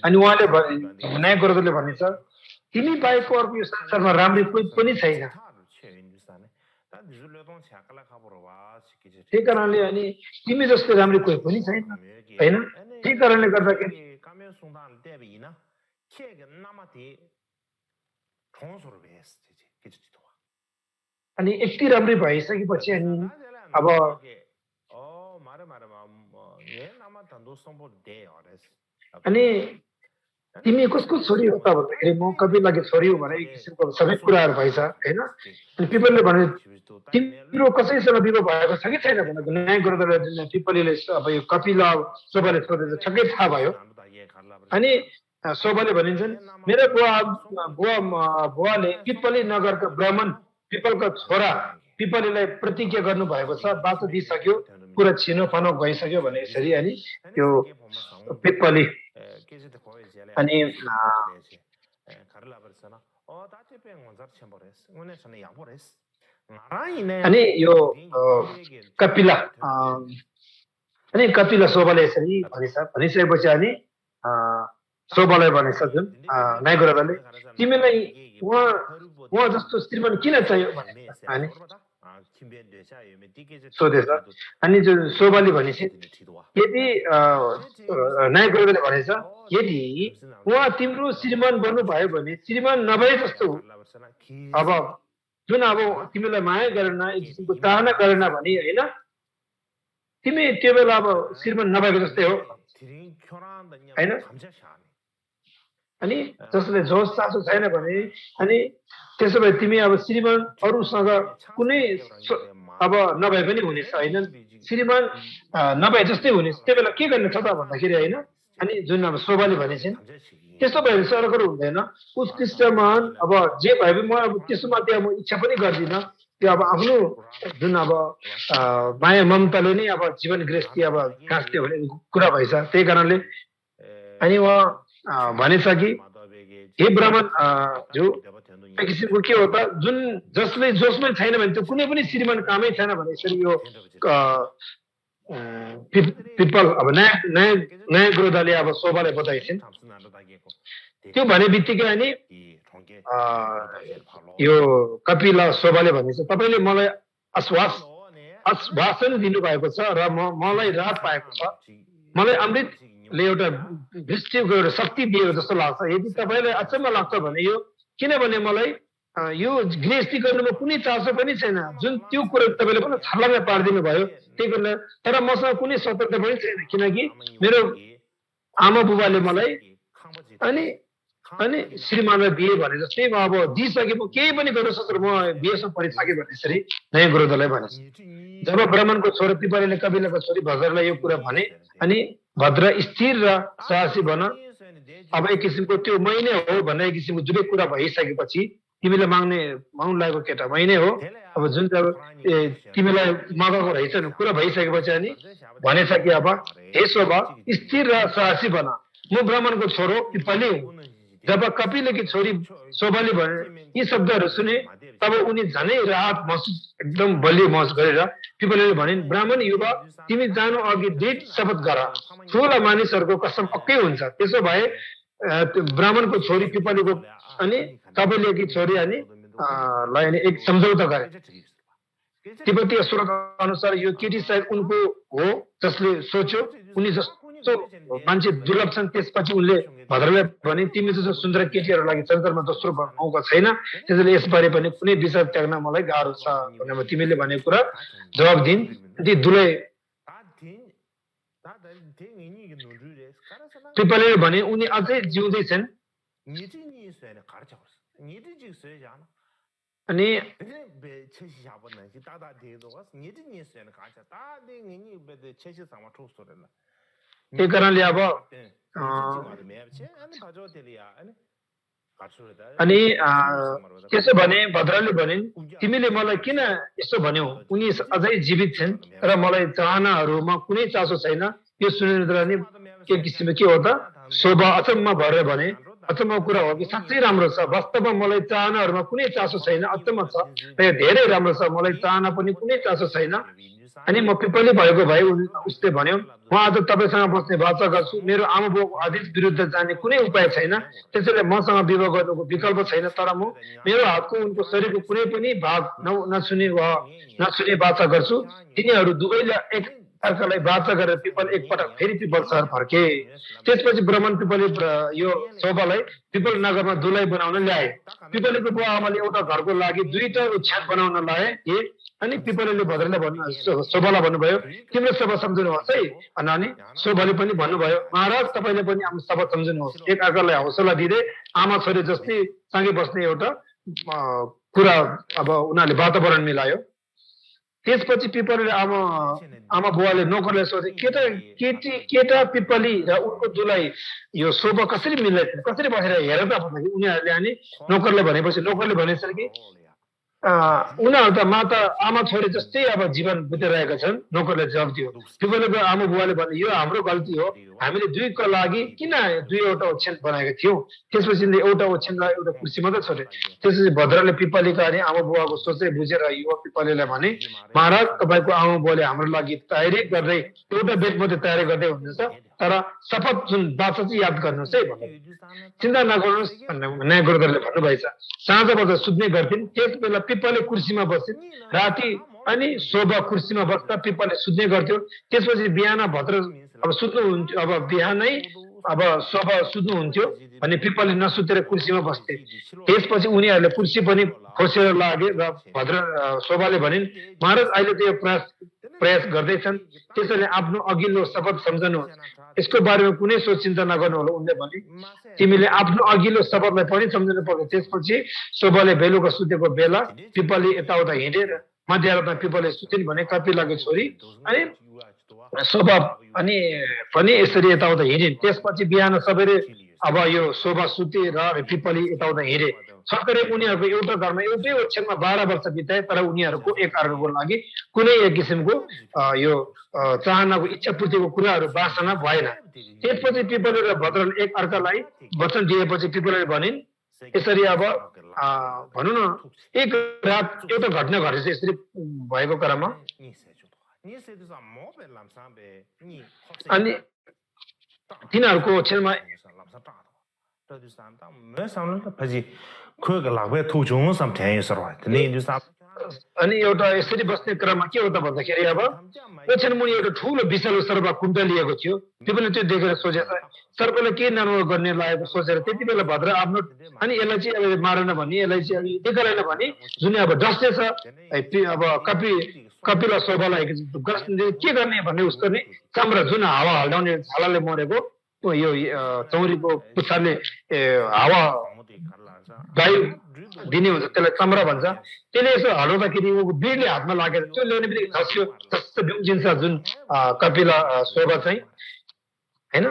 S2: अनि उहाँले न्याय गुरुले भनेछ तिमी बाहेकको अर्को यो संसारमा राम्रो कोही पनि छैन त्यही कारणले अनि तिमी जस्तो राम्रो कोही पनि छैन हैन त्यही कारणले गर्दाखेरि अनि यति राम्रै भइसकेपछि अनि अब अनि तिमी कसको छोरी हो त भन्दाखेरि म कपिलाको छोरी हो भने एक किसिमको सबै कुराहरू भएछ हैन अनि पिपलले भने तिम्रो कसैसँग विवाह भएको छ कि छैन भनेको न्याय गुरुले पिपलीले अब यो कपिला शोभाले सोधेर ठक्कै थाहा भयो अनि शोभाले भनिन्छन् मेरो बुवाले पिपली नगरका ब्राह्मण पिपलको छोरा पिपलीलाई प्रतिज्ञा गर्नु भएको छ बाटो दिइसक्यो पुरा छिनोफानो गइसक्यो भने यसरी अनि त्यो पिपली अनि यो कपिला शोभाले यसरी भनिसकेपछि अनि शोभालाई भनेछ जुन न्याय गुरुले तिमीलाई उहाँ जस्तो श्रीमान किन चाहियो भने सोधेछ अनि जुन शोभाले भनेछ यदि न्याय गुरुले भनेछ यदि उहाँ तिम्रो श्रीमान बन्नु भयो भने श्रीमान नभए जस्तो अब जुन अब तिमीलाई माया गरेन एक किसिमको चाहना गरेन भने होइन तिमी त्यो बेला अब श्रीमान नभएको जस्तै हो होइन अनि जसले जोस चासो छैन भने अनि त्यसो भए तिमी अब श्रीमान अरूसँग कुनै अब नभए पनि हुनेछ होइन श्रीमान नभए जस्तै हुनेछ त्यो बेला के गर्ने छ त भन्दाखेरि होइन अनि जुन अब शोभाले भनेछन् त्यस्तो भए सरकार हुँदैन उत्कृष्ट महान अब जे भए पनि म अब त्यसमा त्यो म इच्छा पनि गर्दिनँ त्यो अब आफ्नो जुन अब माया ममताले नै अब जीवन गृहस्थी अब गाँच्थ्यो भने कुरा भएछ त्यही कारणले अनि उहाँ भनेछ कि हे ब्राह्मण जो एक किसिमको के हो त जुन जसले जोसमै छैन भने त्यो कुनै पनि श्रीमान कामै छैन भने यसरी यो पिपल अब नयाँ ग्रोधाले अब शोभालाई बताइछन् त्यो भने बित्तिकै अनि यो कपिल शोभाले भनेछ तपाईँले मलाई आश्वासन दिनुभएको छ र मलाई राहत पाएको छ मलाई अमृतले एउटा वृष्टिको एउटा शक्ति दिएको जस्तो लाग्छ यदि तपाईँलाई अचम्म लाग्छ भने यो किनभने मलाई यो गृहस्थी गर्नुमा कुनै चासो पनि छैन जुन त्यो कुरा तपाईँले पनि छर्लङ्ग पारिदिनु भयो त्यही कारण तर मसँग कुनै स्वतन्त्र पनि छैन किनकि मेरो आमा बुबाले मलाई अनि श्रीमानलाई दिए भने जस्तै म अब दिइसके म केही पनि गर्न सक्छु म बिहेसम्म पढिसकेँ भने यसरी नयाँ गुरुदलाई भनेछ जब ब्राह्मणको छोरो पिपलीले कपिलको छोरी भद्रलाई यो कुरा भने अनि भद्र स्थिर र साहसी बन अब एक किसिमको त्यो महिने हो भन्ने एक किसिमको जुनै कुरा भइसकेपछि तिमीले माग्नु लागेको केटा महिने हो अब जुन चाहिँ तिमीलाई मगाएको रहेछ नि कुरा भइसकेपछि अनि भनेछ कि अब हे शोभा स्थिर र साहसी बन म ब्राह्मणको छोरो पिपली हुँ जब कपिलकी छोरी शोभाले भने यी शब्दहरू सुने तब उनी झनै राहत महसुस एकदम बलियो महसुस गरेर पिपलीले भनिन् ब्राह्मण युवा तिमी जानु अघि दृढ शपथ गर ठुला मानिसहरूको कसम पक्कै हुन्छ त्यसो भए ब्राह्मणको छोरी पिपलीको अनि कपिलकी छोरी अनि एक सम्झौता गरे तिब्बतीय स्रोत अनुसार यो केटी सायद उनको हो जसले सोच्यो उनी जस्तो मान्छे दुर्लभ छन् त्यसपछि उनले भद्रलाई भने तिमी जस्तो सुन्दर केटीहरूको लागि संसारमा दोस्रो मौका छैन त्यसैले यसबारे पनि कुनै विचार त्याग्न मलाई गाह्रो छ भनेर तिमीले भनेको कुरा जवाब दिन् ती दुलै पिपलीले भने उनी अझै जिउँदै छन् अनि त्यही कारणले अब अनि त्यसो भने भद्रले भनिन् तिमीले मलाई किन यसो भन्यौ उनी अझै जीवित छन् र मलाई चाहनाहरूमा कुनै चासो छैन यो सुनेर नि के किसिमको के हो त शोभा अचम्म भएर भने अचम्म कुरा हो कि साँच्चै राम्रो छ वास्तवमा मलाई चाहनाहरूमा कुनै चासो छैन अचम्म छ र यो धेरै राम्रो छ मलाई चाहना पनि कुनै चासो छैन अनि म पिपली भएको भए उसले भन्यो म आज तपाईँसँग बस्ने वाचा गर्छु मेरो आमा बाउको आदेश विरुद्ध जाने कुनै उपाय छैन त्यसैले मसँग विवाह गर्नुको विकल्प छैन तर म मेरो हातको उनको शरीरको कुनै पनि भाग नछुने वाचा गर्छु तिनीहरू दुवैले एक अर्कालाई वाचा गरेर पिपल एकपटक फेरि पिपल सहर फर्के त्यसपछि ब्राह्मण पिपली यो शोभालाई पिपल नगरमा दुलाई बनाउन ल्याए पिपलीको बुवा आमाले एउटा घरको लागि दुईटा ओछ्यान बनाउन लाए अनि पिपलीले भद्रलाई शोभालाई भन्नुभयो तिम्रो सभा सम्झिनुहोस् है अनि शोभाले पनि भन्नुभयो महाराज तपाईँले पनि आफ्नो सभा सम्झिनुहोस् एक अर्कालाई हौसला दिँदै आमा छोरी जस्तै सँगै बस्ने एउटा कुरा अब उनीहरूले वातावरण मिलायो त्यसपछि पिपलीले आमा बुवाले नोकरलाई सोधे केटा पिपली र उनको दुलाई यो शोभा कसरी मिल्दैछ कसरी बसेर हेर त भन्दाखेरि उनीहरूले अनि नोकरले भनेपछि नोकरले भनेछ कि उनीहरू त माता आमा छोरी जस्तै अब जीवन बिताइरहेका छन् नोकरले जवाब दियो पिपलीको आमा बुवाले भने यो हाम्रो गल्ती हो हामीले दुईको लागि किन दुईवटा ओछ्यान बनाएका थियौँ त्यसपछि एउटा ओछ्यानलाई एउटा कुर्सी मात्रै छोडे त्यसपछि भद्रले पिपलीका अनि आमा बुवाको सोचै बुझेर युवा पिपलीलाई भने महाराज तपाईँको आमा बुवाले हाम्रो लागि तयारी गर्दै एउटा बेड मात्रै तयारी गर्दै हुनुहुन्छ तर शपथ जुन वाचा चाहिँ याद गर्नुहोस् है भन्नु चिन्ता नगर्नुहोस् नयाँ गुरुदरले भन्नुभएछ साँझ बजा सुत्ने गर्थ्यन् त्यस बेला पिपले कुर्सीमा बस्थिन् राति अनि शोभा कुर्सीमा बस्दा पिपले सुत्ने गर्थ्यो त्यसपछि बिहान भद्र अब सुत्नुहुन्थ्यो अब बिहानै अब शोभा सुत्नुहुन्थ्यो अनि पिपले नसुतेर कुर्सीमा बस्थे त्यसपछि उनीहरूले कुर्सी पनि खोसेर लागे र भद्र शोभाले भनिन् महाराज अहिले त यो प्रयास गर्दैछन् त्यसैले आफ्नो अघिल्लो शपथ सम्झनुहोस् यसको बारेमा कुनै सोच चिन्ता नगर्नु होला उनले भने तिमीले आफ्नो अघिल्लो शपथलाई पनि सम्झनु पर्छ त्यसपछि शोभाले बेलुका सुतेको बेला पिपली यताउता हिँडेर मध्यरातमा पिपलले सुतिन् भने कपिलाको छोरी अनि शोभा अनि पनि यसरी यताउता हिँडिन् त्यसपछि बिहान सबैले अब यो शोभा सुते र पिपली यताउता हिँडे सक्करै उनीहरूको एउटा घरमा एउटै ओछ्यानमा 12 वर्ष बिताए तर उनीहरूको एक अर्काको लागि कुनै एक किसिमको यो चाहनाको इच्छा पूर्तिको कुराहरू वासना भएन त्यसपछि पिपली र भद्रले एक अर्कालाई वचन दिएपछि पिपलले भनिन् यसरी अब भनौँ न एक रात एउटा घटना घटेछ यसरी भएको क्रममा अनि तिनीहरूको ओछ्यानमा अनि एउटा यसरी बस्ने क्रममा के हो त भन्दाखेरि अब ओछ्यान मुनि एउटा ठुलो विशाल सर्प कुण्डलिएको थियो त्यो पनि त्यो देखेर सोचेछ सर्पले के नराम्रो गर्ने लागेको सोचेर त्यति बेला भद्र आफ्नो अनि यसलाई चाहिँ अब मारेन भने यसलाई चाहिँ देखाएन भने जुन अब डस्ने छ अब कपिला शोभालाई के गर्ने भन्ने उसको नि चाम्रो जुन हावा हल्लाउने छालाले मरेको यो चौरीको पुच्छरले हावा वायु दिने हुन्छ त्यसलाई चम्रा भन्छ त्यसले यसो हराउँदाखेरि बिरले हातमा लागेर त्यो ल्याउने बित्तिकै झस्यो जस्तो बिउजिन्छ जुन कपिला शोभा चाहिँ होइन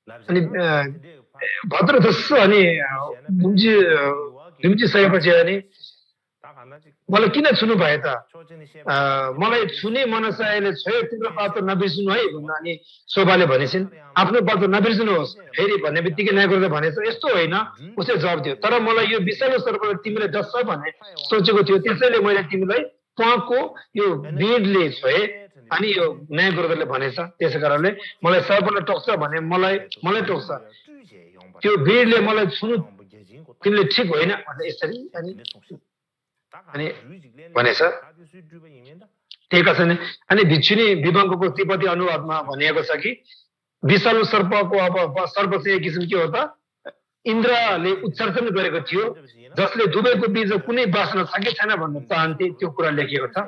S2: अनि भद्र जस्तो अनि भुम्जिसकेपछि अनि मलाई किन छुनु भए त मलाई छुने मनसायले छोयो तिम्रो पात्र नबिर्सनु है भन्दा अनि शोभाले भनेछिन् आफ्नो पात्र नबिर्सनुहोस् फेरि भन्ने बित्तिकै न्यायगुरुले भनेछ यस्तो होइन उसले जवाब दियो तर मलाई यो विषालु सर्पले तिमीले डस्छ भन्ने सोचेको थियो त्यसैले मैले तिमीलाई पाको यो बिडले छोए अनि यो न्यायगुरुले भनेछ त्यसै कारणले मलाई सर्पले टोक्छ भने मलाई टोक्छ त्यो बिडले मलाई छुनु तिमीले ठिक होइन भन्ने यसरी अनि भनेछ त्यही कसैले अनि भिक्षुनी विभङ्गको तिब्बती अनुवादमा भनिएको छ कि विषालु सर्पको अब सर्प चाहिँ एक किसिम के हो त इन्द्रले उत्सर्जन गरेको थियो जसले दुवैको बीच कुनै बासना छ कि छैन भन्न चाहन्थे त्यो कुरा लेखिएको छ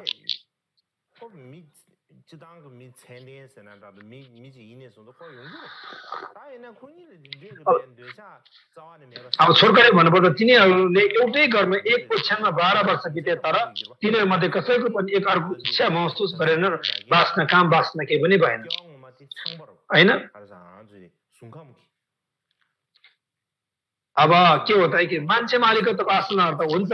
S2: अब छोडकरी भन्नुपर्दा तिनीहरूले एउटै घरमा एक ओछ्यानमा 12 वर्ष बिते तर तिनीहरू मध्ये कसैको पनि एक अर्को इच्छा महसुस गरेन बाँच्न काम बाँच्न केही पनि भएन होइन अब के हो त कि मान्छेमा अलिकति वासनाहरू त हुन्छ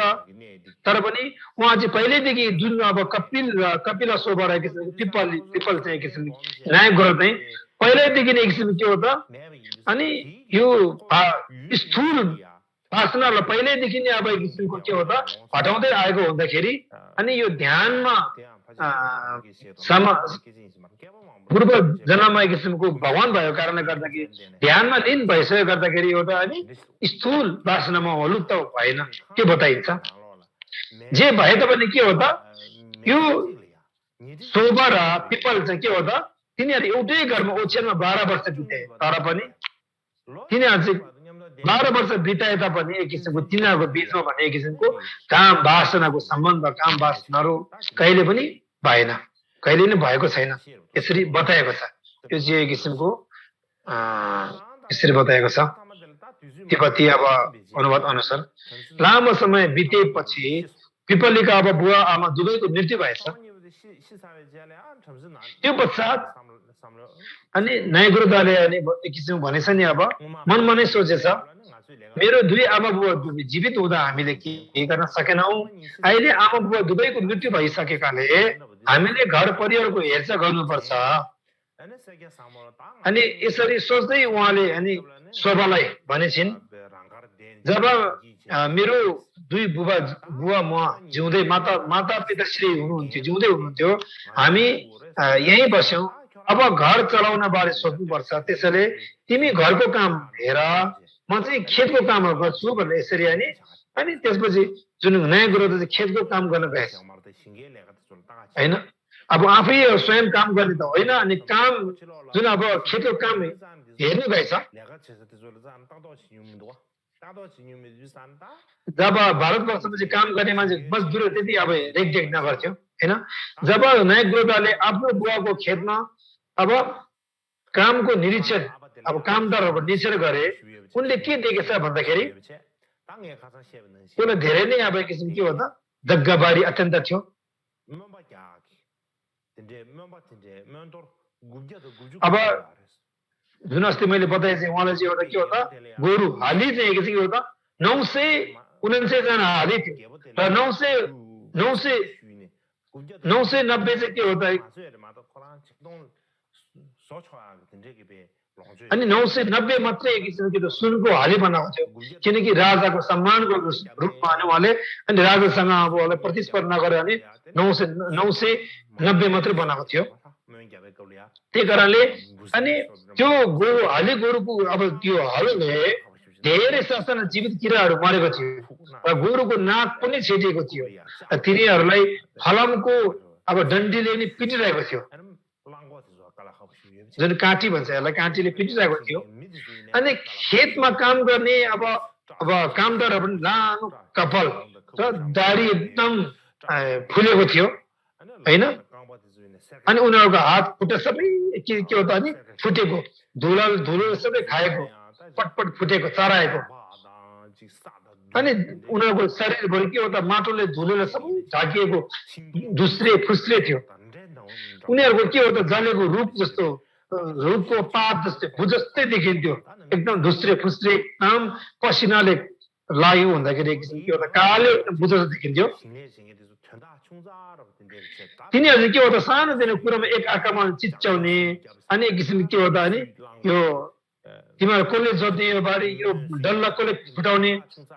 S2: तर पनि उहाँ चाहिँ पहिल्यैदेखि जुन अब कपिला शोभा रहेको पिपल चाहिँ एक किसिम न्याय गरेर चाहिँ पहिल्यैदेखि नै एक किसिम के हो त अनि यो स्थूल वासनालाई पहिल्यैदेखि नै अब एक किसिमको के हो त हटाउँदै आएको हुँदाखेरि अनि यो ध्यानमा पूर्व जन्ममा एक किसिमको भगवान भएको कारणले गर्दाखेरि ध्यानमा लीन भइसकेको गर्दाखेरि एउटा अनि स्थूल वासनामा लुप्त भएन त्यो बताइन्छ जे भए तापनि के हो त यो शोभा र पिपल चाहिँ के हो त तिनीहरू एउटै घरमा ओछ्यानमा 12 वर्ष बिताए तर पनि तिनीहरू चाहिँ 12 वर्ष बिताए तापनि एक किसिमको तिनीहरूको बिचमा भने एक किसिमको काम वासनाको सम्बन्ध काम वासनाहरू कहिले पनि भएन कहिले नै भएको छैन यसरी बताएको छ यो चाहिँ एक किसिमको यसरी बताएको छ तिब्बती अब अनुवाद अनुसार लामो समय बितेपछि पिपलीका अब बुवा आमा दुवैको मृत्यु भएछ त्यो पश्चात अनि न्यायगुरुदाले अनि एक किसिम भनेछ नि अब मनमा नै सोचेछ मेरो दुई आमा बुवा जीवित हुँदा हामीले के गर्न सकेनौं अहिले आमा बुवा दुवैको मृत्यु भइसकेकाले हामीले घर परिवारको हेरचाह गर्नुपर्छ अनि यसरी सोच्दै उहाँले अनि शोभालाई भनेछिन् जब मेरो दुई बुवा म जिउँदै माता पिताश्री हुनुहुन्थ्यो जिउँदै हुनुहुन्थ्यो हामी यहीँ बस्यौं अब घर चलाउन बारे सोच्नुपर्छ त्यसैले तिमी घरको काम हेर म चाहिँ खेतको कामहरू गर्छु भनेर यसरी अनि त्यसपछि जुन नयाँ गुरु चाहिँ खेतको काम गर्न गएछ हैन अब आफै स्वयं काम गर्ने त होइन अनि काम जुन अब खेतको काम हेर्नु गएछ जब भारतवर्षमा चाहिँ काम गर्ने मान्छे मजदुर त्यति अब रेखदेख नगर्थ्यो हैन। जब नायक गोरदाले आफ्नो बुवाको खेतमा अब कामको निरीक्षण अब कामदारहरूको निरीक्षण गरे, उनले के देखेछ भन्दाखेरि उनले धेरै नै अब एक किसिम के हो त जग्गाबारी अत्यन्त थियो। अब जुन अस्ति मैले बताएँ चाहिँ उहाँलाई चाहिँ एउटा के हो त गोरु हाली चाहिँ एक किसिम के हो त 949 जना हाली थियो र 990 चाहिँ के हो त अनि 990 मात्रै एक किसिमको त्यो सुनको हाली बनाएको थियो, किनकि राजाको सम्मानको रूपमा अनि उहाँले अनि राजासँग अब उहाँलाई प्रतिस्पर्धा गरेर अनि 990 मात्रै बनाएको थियो। त्यही कारणले अनि त्यो गोरु हाली गोरुको अब त्यो हलले धेरै ससाना जीवित किराहरू मरेको थियो र गोरुको नाक पनि छेटिएको थियो। तिनीहरूलाई फलामको अब डन्डीले नि पिटिरहेको थियो, जुन काँटी भन्छ यसलाई, काँटीले पिटिरहेको थियो। अनि खेतमा काम गर्ने अब कामदारहरू पनि लानो कपाल र दाढी एकदम फुलेको थियो हैन। अनि उनीहरूको हात खुट्टा सबै के हो त अनि फुटेको, धुलो सबै खाएको, पटपट फुटेको, चराएको। अनि उनीहरूको शरीरभरि के हो त माटोले धुलोले सबै ढाकिएको धुस्रे फुस्रे थियो। उनीहरूको के हो त जलेको रूप जस्तो, रूपको पात जस्तै भु जस्तै देखिन्थ्यो, एकदम धुस्रे फुस्रे, एकदम पसिनाले लाग्यो भन्दाखेरि एक किसिम के हो त कालो भु जस्तो देखिन्थ्यो। तिनीहरू के हो त सानोतिनो कुरामा एक अर्कामा चिच्याउने अनि एक किसिम के हो त अनि यो तिमीहरू कसले जोत्ने यो बारी, यो डल्ला कसले फुटाउने,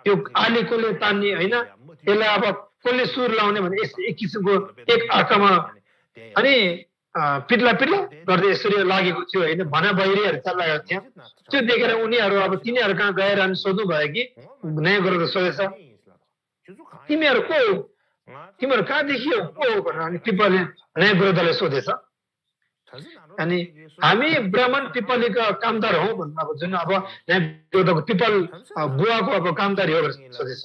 S2: यो आली कसले तान्ने हैन, यसलाई अब कसले सुर लाउने भने एक किसिमको एक अर्कामा अनि पिट्ला गर्दै यसरी लागेको थियो हैन। भना बहिरीहरू चलिरहेको थियो। त्यो देखेर उनीहरू अब तिनीहरू कहाँ गएर अनि सोध्नु भयो कि नयाँ गरेर सोधेछ, तिमीहरू को हो, तिमीहरू कहाँदेखि हो, को हो भनेर अनि पिपलले नयाँ गोरदाले सोधेछ। अनि हामी ब्राह्मण पिपलीका कामदार हौ भन्नु अब जुन अब नयाँ गोरदाको पिपल बुवाको अब कामदारी हो भनेर सोधेछ।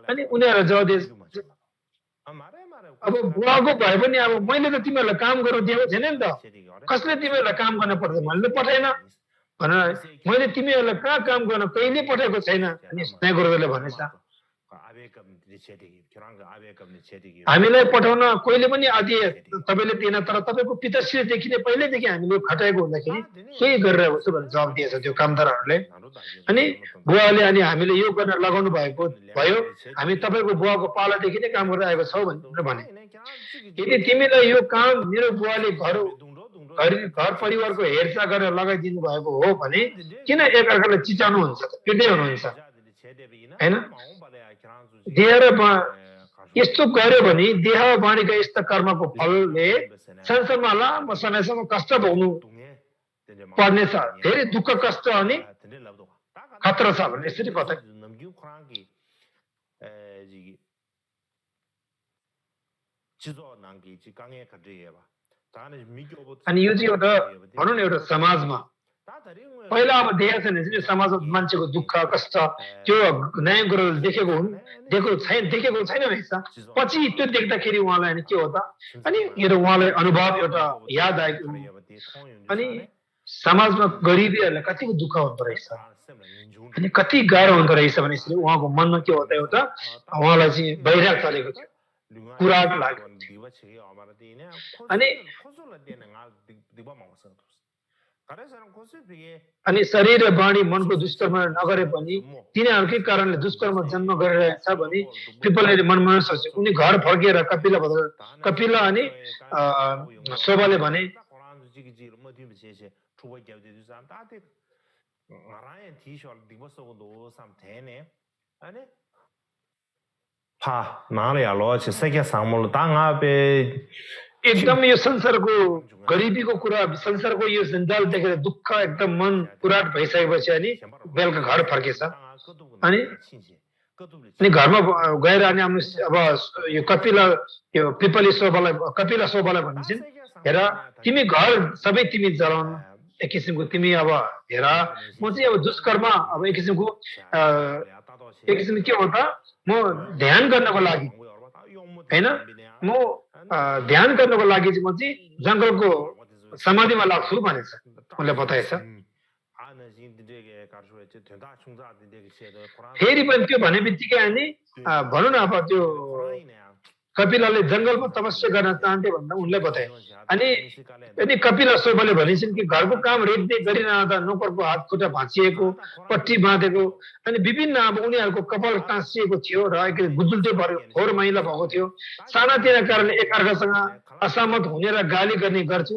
S2: अनि उनीहरू जवाब दिए अब बुवाको भए पनि अब मैले त तिमीहरूलाई काम गर्न दिएको छैन नि त, कसले तिमीहरूलाई काम गर्न पर्छ, मैले पठाएन भनेर, मैले तिमीहरूलाई कहाँ काम गर्न कहिले पठाएको छैन। अनि नयाँ गोरदाले भनेछ हामीलाई पठाउन कहिले पनि आदि तपाईँले दिएन, तर तपाईँको पिताश्रीदेखि नै पहिल्यैदेखि हामीले खटाएको हुँदाखेरि केही गरिरहेको छु भनेर जवाब दिएछ त्यो कामदारहरूले। अनि बुवाले अनि हामीले यो गर्न लगाउनु भयो, हामी तपाईँको बुवाको पालादेखि नै काम गर्दै आएको छौँ भनेर भने। यदि तिमीलाई यो काम मेरो बुवाले घर परिवारको हेरचाह गरेर लगाइदिनु भएको हो भने किन एकअर्कालाई चिचाउनु हुन्छ, पिट्दै हुनुहुन्छ हैन। यस्तो गर्यो भने देह वाणीका यस्ता कर्मको फलले संसारमा लामो समयसम्म कष्ट भोग्नु पर्नेछ, धेरै दुःख कष्ट अनि खतरा छ भने यसरी बताए। अनि यो चाहिँ एउटा भनौँ न एउटा समाजमा पहिला अब देखेको छैन यो समाजमा मान्छेको दुःख कष्ट त्यो नयाँ गोरदाले देखेको छैन रहेछ। पछि त्यो देख्दाखेरि उहाँलाई अनि के हो त अनि यो उहाँलाई अनुभव एउटा याद आएको। अनि समाजमा गरिबीहरूलाई कतिको दुःख हुँदो रहेछ अनि कति गाह्रो हुँदो रहेछ भने यसरी उहाँको मनमा के हो त एउटा उहाँलाई चाहिँ वैराग चलेको थियो, कुराट लाग्यो। अनि शरीर र वाणी मनको दुष्कर्म नगरे पनि तिनीहरूकै कारणले दुष्कर्म जन्म गरिरहेछ भने पिपलले मनमा सोचे। उनी घर फर्किएर कपिला अनि शोभाले भने एकदम यो संसारको गरिबीको कुरा, संसारको यो जन्जाल देखेर दुःख एकदम मन पुराट भइसकेपछि अनि बेलुका घर फर्केछ। अनि घरमा गएर अनि अब यो कपिला शोभालाई भनिन्छन् हेर तिमी घर सबै तिमी जलाउन एक किसिमको तिमी अब हेर म चाहिँ अब दुष्कर्म अब एक किसिमको एक किसिमको के हो त म ध्यान गर्नको लागि हैन म ध्यान गर्नको लागि चाहिँ म चाहिँ जंगलको समाधिमा लाग्छु भनेछ उनले बताएछ फेरि पनि त्यो भने बित्तिकै अनि भनौँ न अब त्यो कपिलाले जंगलमा तपस्या गर्न चाहन्थे भनेर उनले बताए अनि कपिला शोभाले भनिन्छन् कि घरको काम रेखदेख गरिरहँदा नोकरको हात खुट्टा भाँचिएको पट्टी बाँधेको अनि विभिन्न अब उनीहरूको कपाल टाँसिएको थियो र गुजुल्टे फोहोर मैला भएको थियो सानातिना कारणले एकअर्कासँग असहमत हुने र गाली गर्ने गर्छु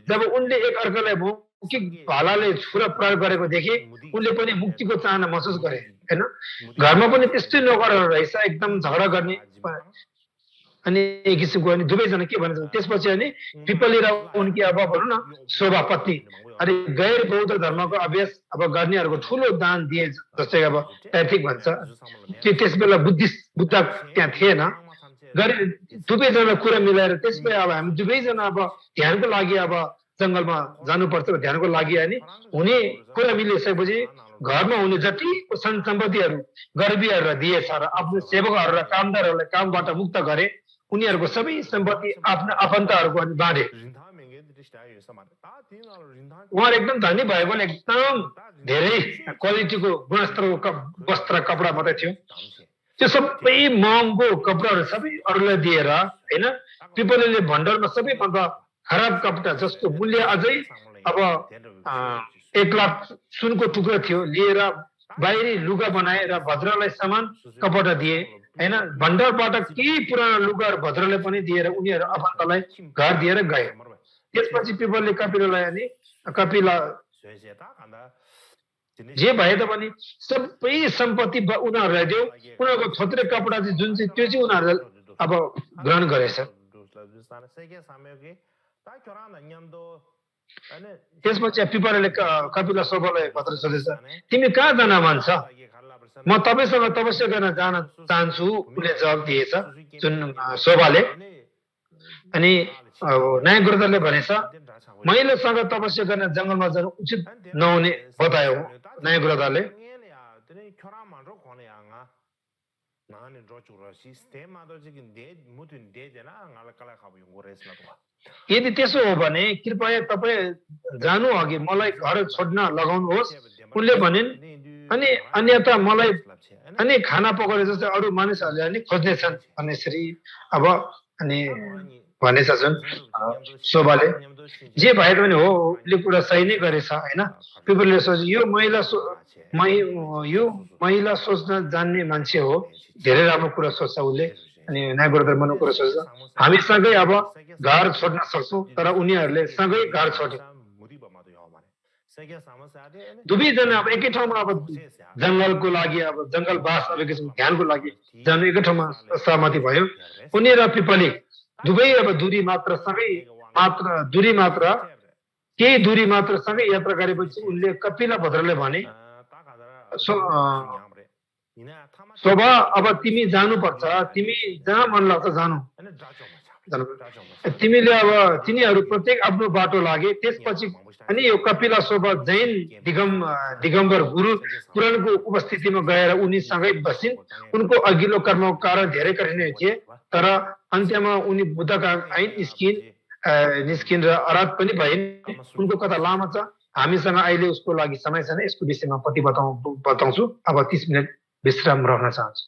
S2: जब उनले एकअर्कालाई मौखिक भालाले छुरा प्रयोग गरेको देखे उनले पनि मुक्तिको चाहना महसुस गरे हैन घरमा पनि त्यस्तै नोकरहरू रहेछ एकदम झगडा गर्ने अनि एक किसिमको अनि दुवैजना के भन्छ त्यसपछि अनि पिपली र उनकी अब भनौँ न शोभा पत्नी अनि गैर बौद्ध धर्मको अभ्यास अब गर्नेहरूको ठुलो दान दिए जस्तै अब एथिक भन्छ त्यो त्यसबेला बुद्ध त्यहाँ थिएन गरे दुवैजना कुरा मिलाएर त्यसपछि अब हामी दुवैजना अब ध्यानको लागि अब जंगलमा जानुपर्छ ध्यानको लागि अनि हुने कुरा मिलिसकेपछि घरमा हुने जति सन् सम्पत्तिहरू गर्बीहरूलाई दिएछ र आफ्नो सेवकहरू र कामदारहरूलाई कामबाट मुक्त गरे उनीहरूको सबै सम्पत्ति आफ्ना आफन्तहरूको अनि बाँडे उहाँहरू एकदम धनी भएकोले एकदम धेरै क्वालिटीको गुणस्तरको वस्त्र कपडा मात्रै थियो त्यो सबै महँगो कपडाहरू सबै अरूलाई दिएर हैन पिपलीले भण्डारमा सबैभन्दा खराब कपडा जसको मूल्य अझै अब 1 लाख सुनको टुक्रा थियो लिएर बाहिरी लुगा बनाएर भद्रलाई समान कपडा दिए हैन भण्डारबाट केही पुरानो लुगाहरू भद्रले पनि दिएर उनीहरू आफन्तलाई घर दिएर गए त्यसपछि पिपलले कपिलालाई अनि कपिला जे भए तापनि सबै सम्पत्ति उनीहरूलाई दियो उनीहरूको थोत्रे कपडा चाहिँ जुन चाहिँ त्यो चाहिँ उनीहरूले अब ग्रहण गरेछ त्यसपछि पिपलले कपिला शोभालाई पत्र सोधेछ तिमी कहाँ जान मन छ म तपाईसँग तपस्या गर्न जान चाहन्छु उनले जवाब दिएछ जुन शोभाले अनि नायक गुरुदरले भनेछ महिलासँग तपस्या गर्न जंगलमा जानु उचित नहुने बतायो नायक गुरुदरले यदि त्यसो हो भने कृपया तपाईँ जानु अघि मलाई घर छोड्न लगाउनुहोस् उनले भनिन् अनि अन्यथा मलाई अनि खाना पकाउने जस्तै अरू मानिसहरूले अनि खोज्नेछन् भनेसरी अब अनि भनेछ जुन शोभाले जे भए पनि हो उसले कुरा सही नै गरेछ हैन पिपलले सोचे यो महिला सोच्न जान्ने मान्छे हो धेरै राम्रो कुरा सोच्छ उसले अनि नायक गुरुदर मनको कुरा सोच्छ हामी सँगै अब घर छोड्न सक्छौँ तर उनीहरूले सँगै घर छोडे दुवैजना अब एकै ठाउँमा अब जंगलको लागि अब जंगलवास अब ध्यानको लागि जानु एकै ठाउँमा सहमति भयो उनी र पिपली दुवै अब दूरी मात्र केही दूरी मात्र सँगै यात्रा गरेपछि उनले कपिला भद्रले भने शोभा अब तिमी जानुपर्छ तिमी जहाँ मन लाग्छ जानु तिमीले अब तिनीहरू प्रत्येक आफ्नो बाटो लागे त्यसपछि अनि यो कपिला शोभा जैन दिगम्बर गुरु पुराणको उपस्थितिमा गएर उनीसँगै बसिन् उनको अघिल्लो कर्मको कारण धेरै कठिनाइ थिए तर अन्त्यमा उनी बुद्धका आइन निस्किन र अराध पनि भइन् उनको कथा लामो छ हामीसँग अहिले उसको लागि समय छैन यसको विषयमा पछि बताउँछु अब 30 मिनट विश्राम रहन चाहन्छु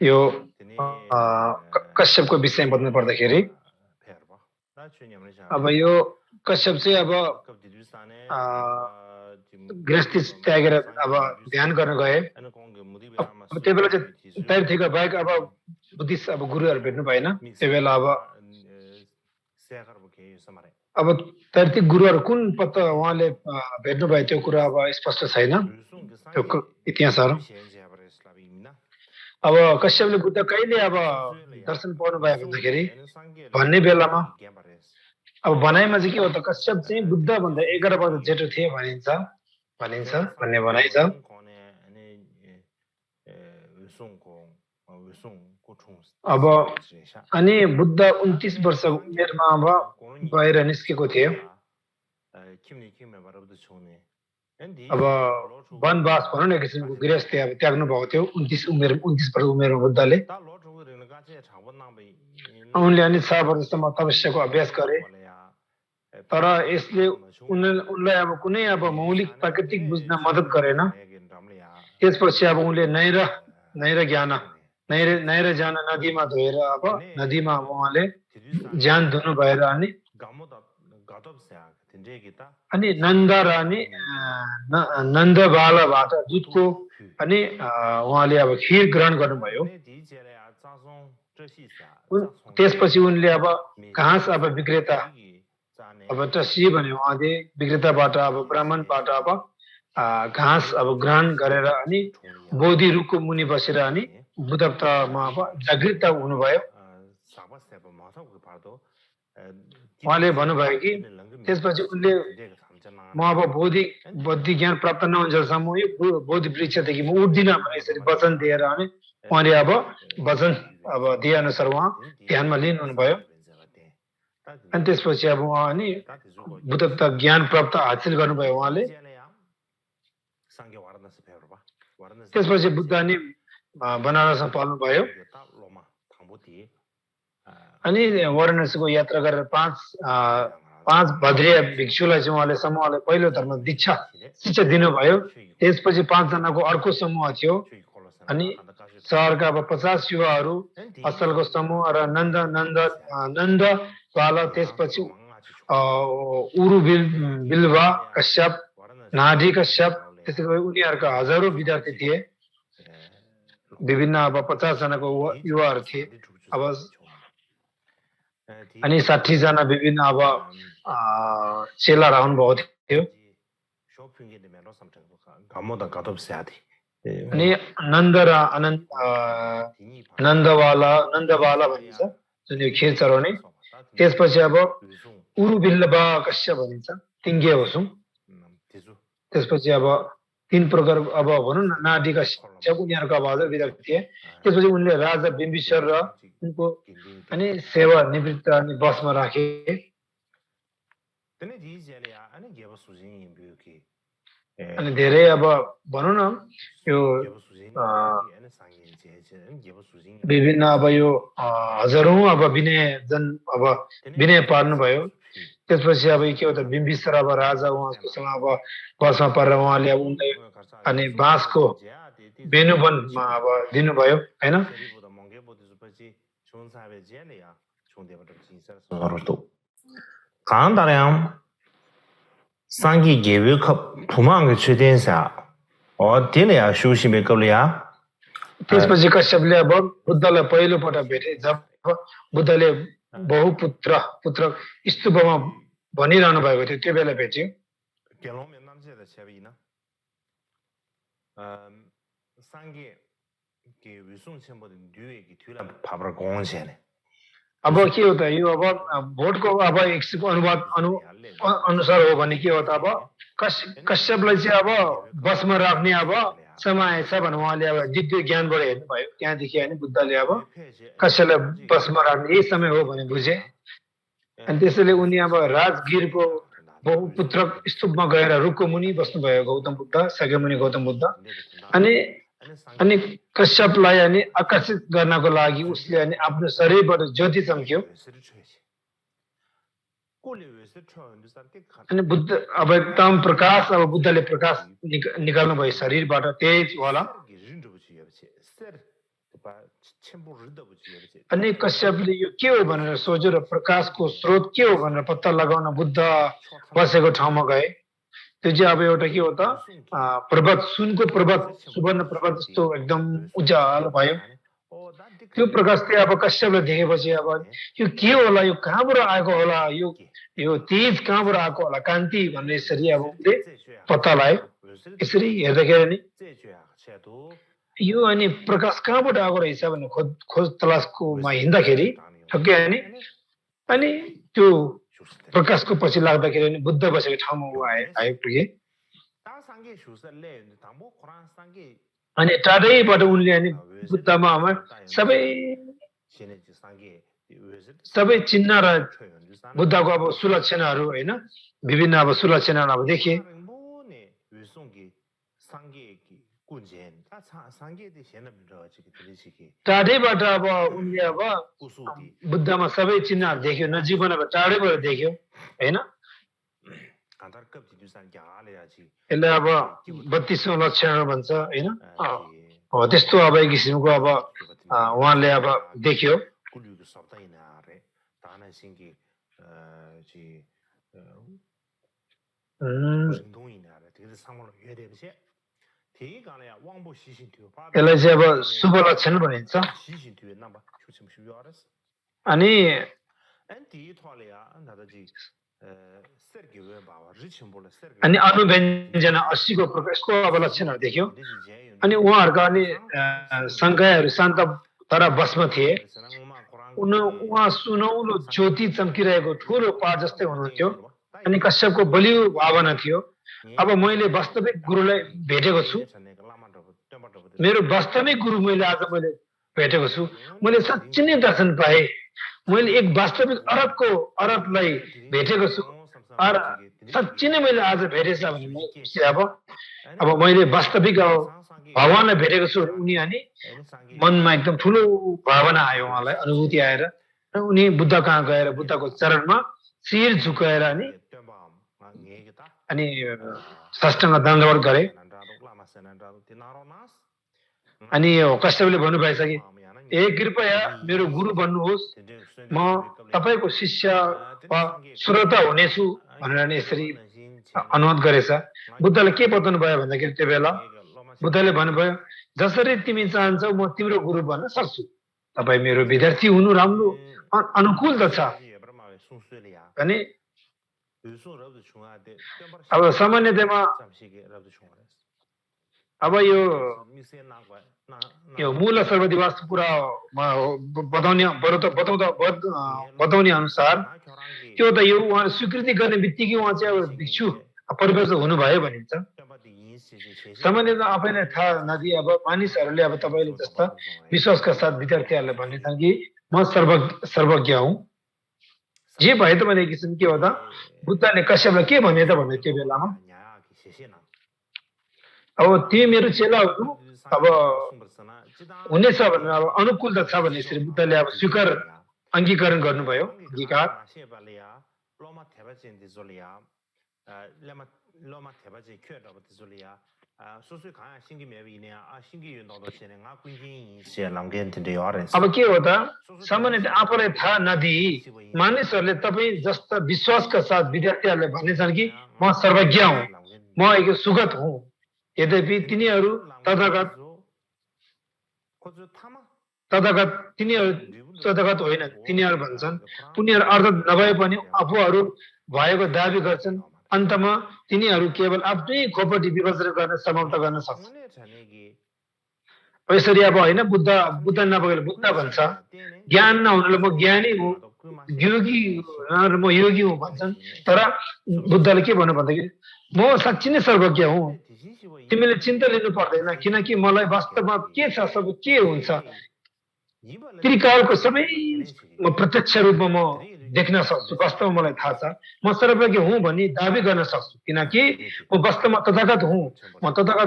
S2: यो कश्यपको विषयमा भन्नु पर्दाखेरि अब यो कश्यप चाहिँ अब गृहस्थी त्यागेर अब ध्यान गर्न गए अब त्यो बेला चाहिँ तैरथीका बाहेक अब बुद्धिस्ट अब गुरुहरू भेट्नु भएन त्यो बेला अब तैरथी गुरुहरू कुन पत्ता उहाँले भेट्नु भयो त्यो कुरा अब स्पष्ट छैन त्यो इतिहासहरू अब कश्यपले बुद्ध कहिले अब दर्शन पाउनु भयो भन्दाखेरि भन्ने बेलामा अब भनाइमा चाहिँ के हो त कश्यप चाहिँ बुद्ध भन्दा 11 वर्ष जेठो थिए भनिन्छ भनिन्छ भन्ने भनाइ छ अब अनि बुद्ध 29 वर्षको उमेरमा अब बाहिर निस्केको थियो अब वनवास भनौँ न किसिमको गृहस्थी अब त्याग्नु भएको थियो 29 वर्ष उमेरमा बुद्धले उनले अनि 6 वर्षसम्म तपस्याको अभ्यास गरे तर यसले उनलाई अब कुनै अब मौलिक प्राकृतिक बुझ्न मद्दत गरेन त्यसपछि अब उनले नैर ज्ञान नदीमा धोएर अब नदीमा उहाँले ज्यान धुनु भएर अनि नन्द र अनि नन्दबालाबाट दुधको अनि उहाँले अब खीर ग्रहण गर्नुभयो त्यसपछि उनले अब घाँस अब विक्रेता अब टसी भने उहाँले विक्रेताबाट अब ब्राह्मणबाट अब घाँस अब ग्रहण गरेर अनि बोधि रुखको मुनि बसेर अनि बुद्धत्वमा अब जागृत हुनुभयो उहाँले भन्नुभयो कि त्यसपछि उनले म अब बौद्धि ज्ञान प्राप्त नहुन्जेलसम्म यो बोधि वृक्षदेखि म उठ्दिनँ भने यसरी वचन दिएर अनि उहाँले अब वचन अब दिए अनुसार उहाँ ध्यानमा लिनुहुनुभयो अनि त्यसपछि अब उहाँ अनि बुद्धत्व ज्ञान प्राप्त हासिल गर्नुभयो उहाँले त्यसपछि बुद्ध अनि बनारसमा पाल्नुभयो अनि वाराणसीको यात्रा गरेर पाँच भद्रिया भिक्षुलाई चाहिँ उहाँले समूहलाई पहिलो धर्म शिक्षा दिनुभयो त्यसपछि 5 जनाको अर्को समूह थियो अनि शहरका अब 50 युवाहरू असलको समूह र नन्द बाला त्यसपछि उरु बिल्वा कश्यप नाडी कश्यप त्यसै गरी उनीहरूका हजारौं विद्यार्थी थिए विभिन्न अब 50 जनाको युवाहरू थिए अब अनि 60 जना विभिन्न अब चेला रहनु भएको थियो अनि नन्दबाला भनिन्छ जुन यो खीर चढाउने त्यसपछि अब उरुबिल्लबा कश्यप भनिन्छ तिङ्गे होसुङ त्यसपछि अब 3 प्रकार अब भनौँ न नाडी कश्यप उनीहरूको अब हजार विद्यार्थी थिए त्यसपछि उनले राजा बिम्बिसार र उनको अनि सेवा निवृत्त अनि बसमा राखे अनि धेरै अब भनौँ न यो विभिन्न अब यो हजारौं अब विनय पार्नुभयो त्यसपछि अब के हो त बिम्बिसार अब राजा उहाँसँग अब बसमा परेर उहाँले अब उनलाई अनि बाँसको बेनुबनमा अब दिनुभयो हैन
S1: 상기 계획 부망의 최대사 어디래야 수심에 걸려야
S2: त्यसपछि कश्यपले अब बुद्धलाई पहिलो पटक भेटे जब बुद्धले बहुपुत्र स्तूपमा भनिरहनु भएको थियो त्यो बेला भेट्यो अब के हो त यो अब भोटको अब एकसिको अनुसार हो भने के हो त अब कश्यपलाई चाहिँ अब बसमा राख्ने अब समय आएछ भने उहाँले अब दिव्य ज्ञानबाट हेर्नुभयो त्यहाँदेखि अनि बुद्धले अब कश्यपलाई बसमा राख्ने यही समय हो भने बुझे अनि त्यसैले उनी अब राजगिरको बहुपुत्र स्तूपमा गएर रुखको मुनि बस्नुभयो गौतम बुद्ध शाक्यमुनि गौतम बुद्ध अनि कश्यपलाई अनि आकर्षित गर्नको लागि उसले अनि आफ्नो शरीरबाट ज्योति चम्क्यो अनि बुद्ध अब एकदम प्रकाश अब बुद्धले प्रकाश निकाल्नु भयो शरीरबाट तेज वाला अनि कश्यपले यो के हो भनेर सोच्यो र प्रकाशको स्रोत के हो भनेर पत्ता लगाउन बुद्ध बसेको ठाउँमा गए त्यो चाहिँ अब एउटा के हो त पर्वत सुनको पर्वत सुवर्ण पर्वत जस्तो एकदम उज्यालो भयो त्यो प्रकाश चाहिँ अब कश्यपले देखेपछि अब यो के होला यो कहाँबाट आएको होला यो तेज कहाँबाट आएको होला कान्ति भन्ने यसरी अब उसले पत्ता लगायो यसरी हेर्दाखेरि नि यो अनि प्रकाश कहाँबाट आएको रहेछ भन्ने खोज तलासकोमा हिँड्दाखेरि ठक्कै अनि त्यो प्रकाशको पछि लाग्दाखेरि अनि बुद्ध बसेको ठाउँमा ऊ आइपुगे अनि टाढैबाट उनले अनि बुद्धमा सबै चिन्ह र बुद्धको अब सुलक्षणहरू होइन विभिन्न अब सुलक्षणहरू अब देखे टाढैबाट अब उनले अब बुद्धमा सबै चिन्हहरू देख्यो नजिकबाट अब टाढैबाट देख्यो होइन यसलाई अब 32औं लक्षणहरू भन्छ होइन त्यस्तो अब एक किसिमको अब उहाँले अब देख्यो यसलाई चाहिँ अब शुभ लक्षण भनिन्छ अनि अनि अनुव्यञ्जना 80 को प्रकारको अब लक्षणहरू देख्यो अनि उहाँहरुका अनि संज्ञाहरू शान्त तर बसमा थिए उहाँ सुनौलो ज्योति चम्किरहेको ठूलो पहाड जस्तै हुनुहुन्थ्यो अनि कश्यपको बलियो भावना थियो अब मैले वास्तविक गुरुलाई भेटेको छु मेरो वास्तविक गुरु मैले आज भेटेको छु मैले साँच्चै नै दर्शन पाए मैले एक वास्तविक अरबलाई भेटेको छु र साँच्चै नै मैले आज भेटेछ भने अब मैले वास्तविक भगवानलाई भेटेको छु उनी अनि मनमा एकदम ठुलो भावना आयो उहाँलाई अनुभूति आएर उनी बुद्ध कहाँ गएर बुद्धको चरणमा शिर झुकाएर अनि साष्टाङ्ग दण्डवत गरे अनि कश्यपले भन्नुभएछ कि कृपया मेरो गुरु बन्नुहोस् म तपाईको शिष्य वा श्रोता हुनेछु भनेर यसरी अनुरोध गरेछ बुद्धले के बताउनु भयो भन्दाखेरि त्यो बेला बुद्धले भन्नुभयो जसरी तिमी चाहन्छौ म तिम्रो गुरु बन्न सक्छु तपाई मेरो विद्यार्थी हुनु राम्रो अनुकूल त छ अनि अब सामान्यतमा अब यो मूल सर्वदिवास पुरा बताउने अनुसार त्यो त यो उहाँले स्वीकृति गर्ने बित्तिकै उहाँ चाहिँ अब भिक्षु परिवर्तन हुनुभयो भनिन्छ सामान्यतः आफैलाई थाहा नदिए अब मानिसहरूले अब तपाईले जस्ता विश्वासका साथ विद्यार्थीहरूलाई भन्नेछन् कि म सर्वज्ञ हुँ जे भए त मैले किसिम के हो त बुद्धले कश्यपलाई के भने त भन्दै त्यो बेलामा अब तिमी मेरो चेला हुनु अब हुनेछ भनेर अब अनुकूलता छ भने यसरी बुद्धले अब अङ्गीकरण गर्नुभयो अंगीकार अब के हो त सामान्यतः आफूलाई थाहा नदिई मानिसहरूले तपाईँ जस्ता विश्वासका साथ विद्यार्थीहरूले भन्नेछन् कि म सर्वज्ञ हुँ म एक सुगत हुँ यद्यपि तिनीहरू तथागत होइन तिनीहरू भन्छन् उनीहरू अर्थ नभए पनि आफूहरू भएको दाबी गर्छन् अन्तमा तिनीहरू केवल आफ्नै खोपटी विभाजन गर्न समाप्त गर्न सक्छन् यसरी अब होइन बुद्ध नभएर बुद्ध भन्छ ज्ञान नहुनुले म ज्ञानी हुँ योगी म योगी हुँ भन्छन् तर बुद्धले के भन्नु भन्दाखेरि म साँच्चै नै सर्वज्ञ हुँ तिमीले चिन्ता लिनु पर्दैन किनकि मलाई वास्तवमा के छ सब के हुन्छ त्रिकालको सबै म प्रत्यक्ष रूपमा म देख्न सक्छु वास्तवमा मलाई थाहा छ म सर्वज्ञ हुँ भनी दाबी गर्न सक्छु किनकि म वास्तवमा तथागत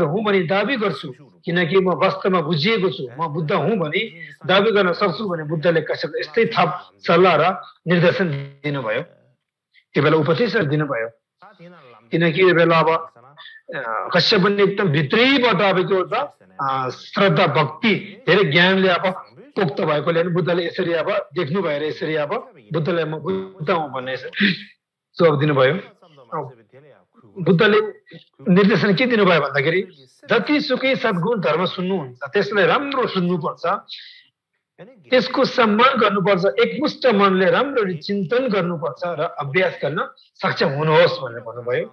S2: हुँ भनी दाबी गर्छु किनकि म वास्तवमा बुझिएको छु म बुद्ध हुँ भनी दाबी गर्न सक्छु भने बुद्धले कश्यपले यस्तै थप सल्लाह र निर्देशन दिनुभयो त्यो बेला उपदेश दिनुभयो किनकि यो बेला अब कश्यप पनि एकदम भित्रैबाट अब के हो त श्रद्धा भक्ति धेरै ज्ञानले अब पोक्त भएकोले बुद्धले यसरी अब देख्नु भएर यसरी अब बुद्धले म बुद्ध हुँ भन्ने जवाब दिनुभयो बुद्धले निर्देशन के दिनुभयो भन्दाखेरि जतिसुकै सद्गुण धर्म सुन्नुहुन्छ त्यसलाई राम्रो सुन्नुपर्छ त्यसको सम्मान गर्नुपर्छ एकमुष्ट मनले राम्ररी चिन्तन गर्नुपर्छ र अभ्यास गर्न सक्षम हुनुहोस् भनेर भन्नुभयो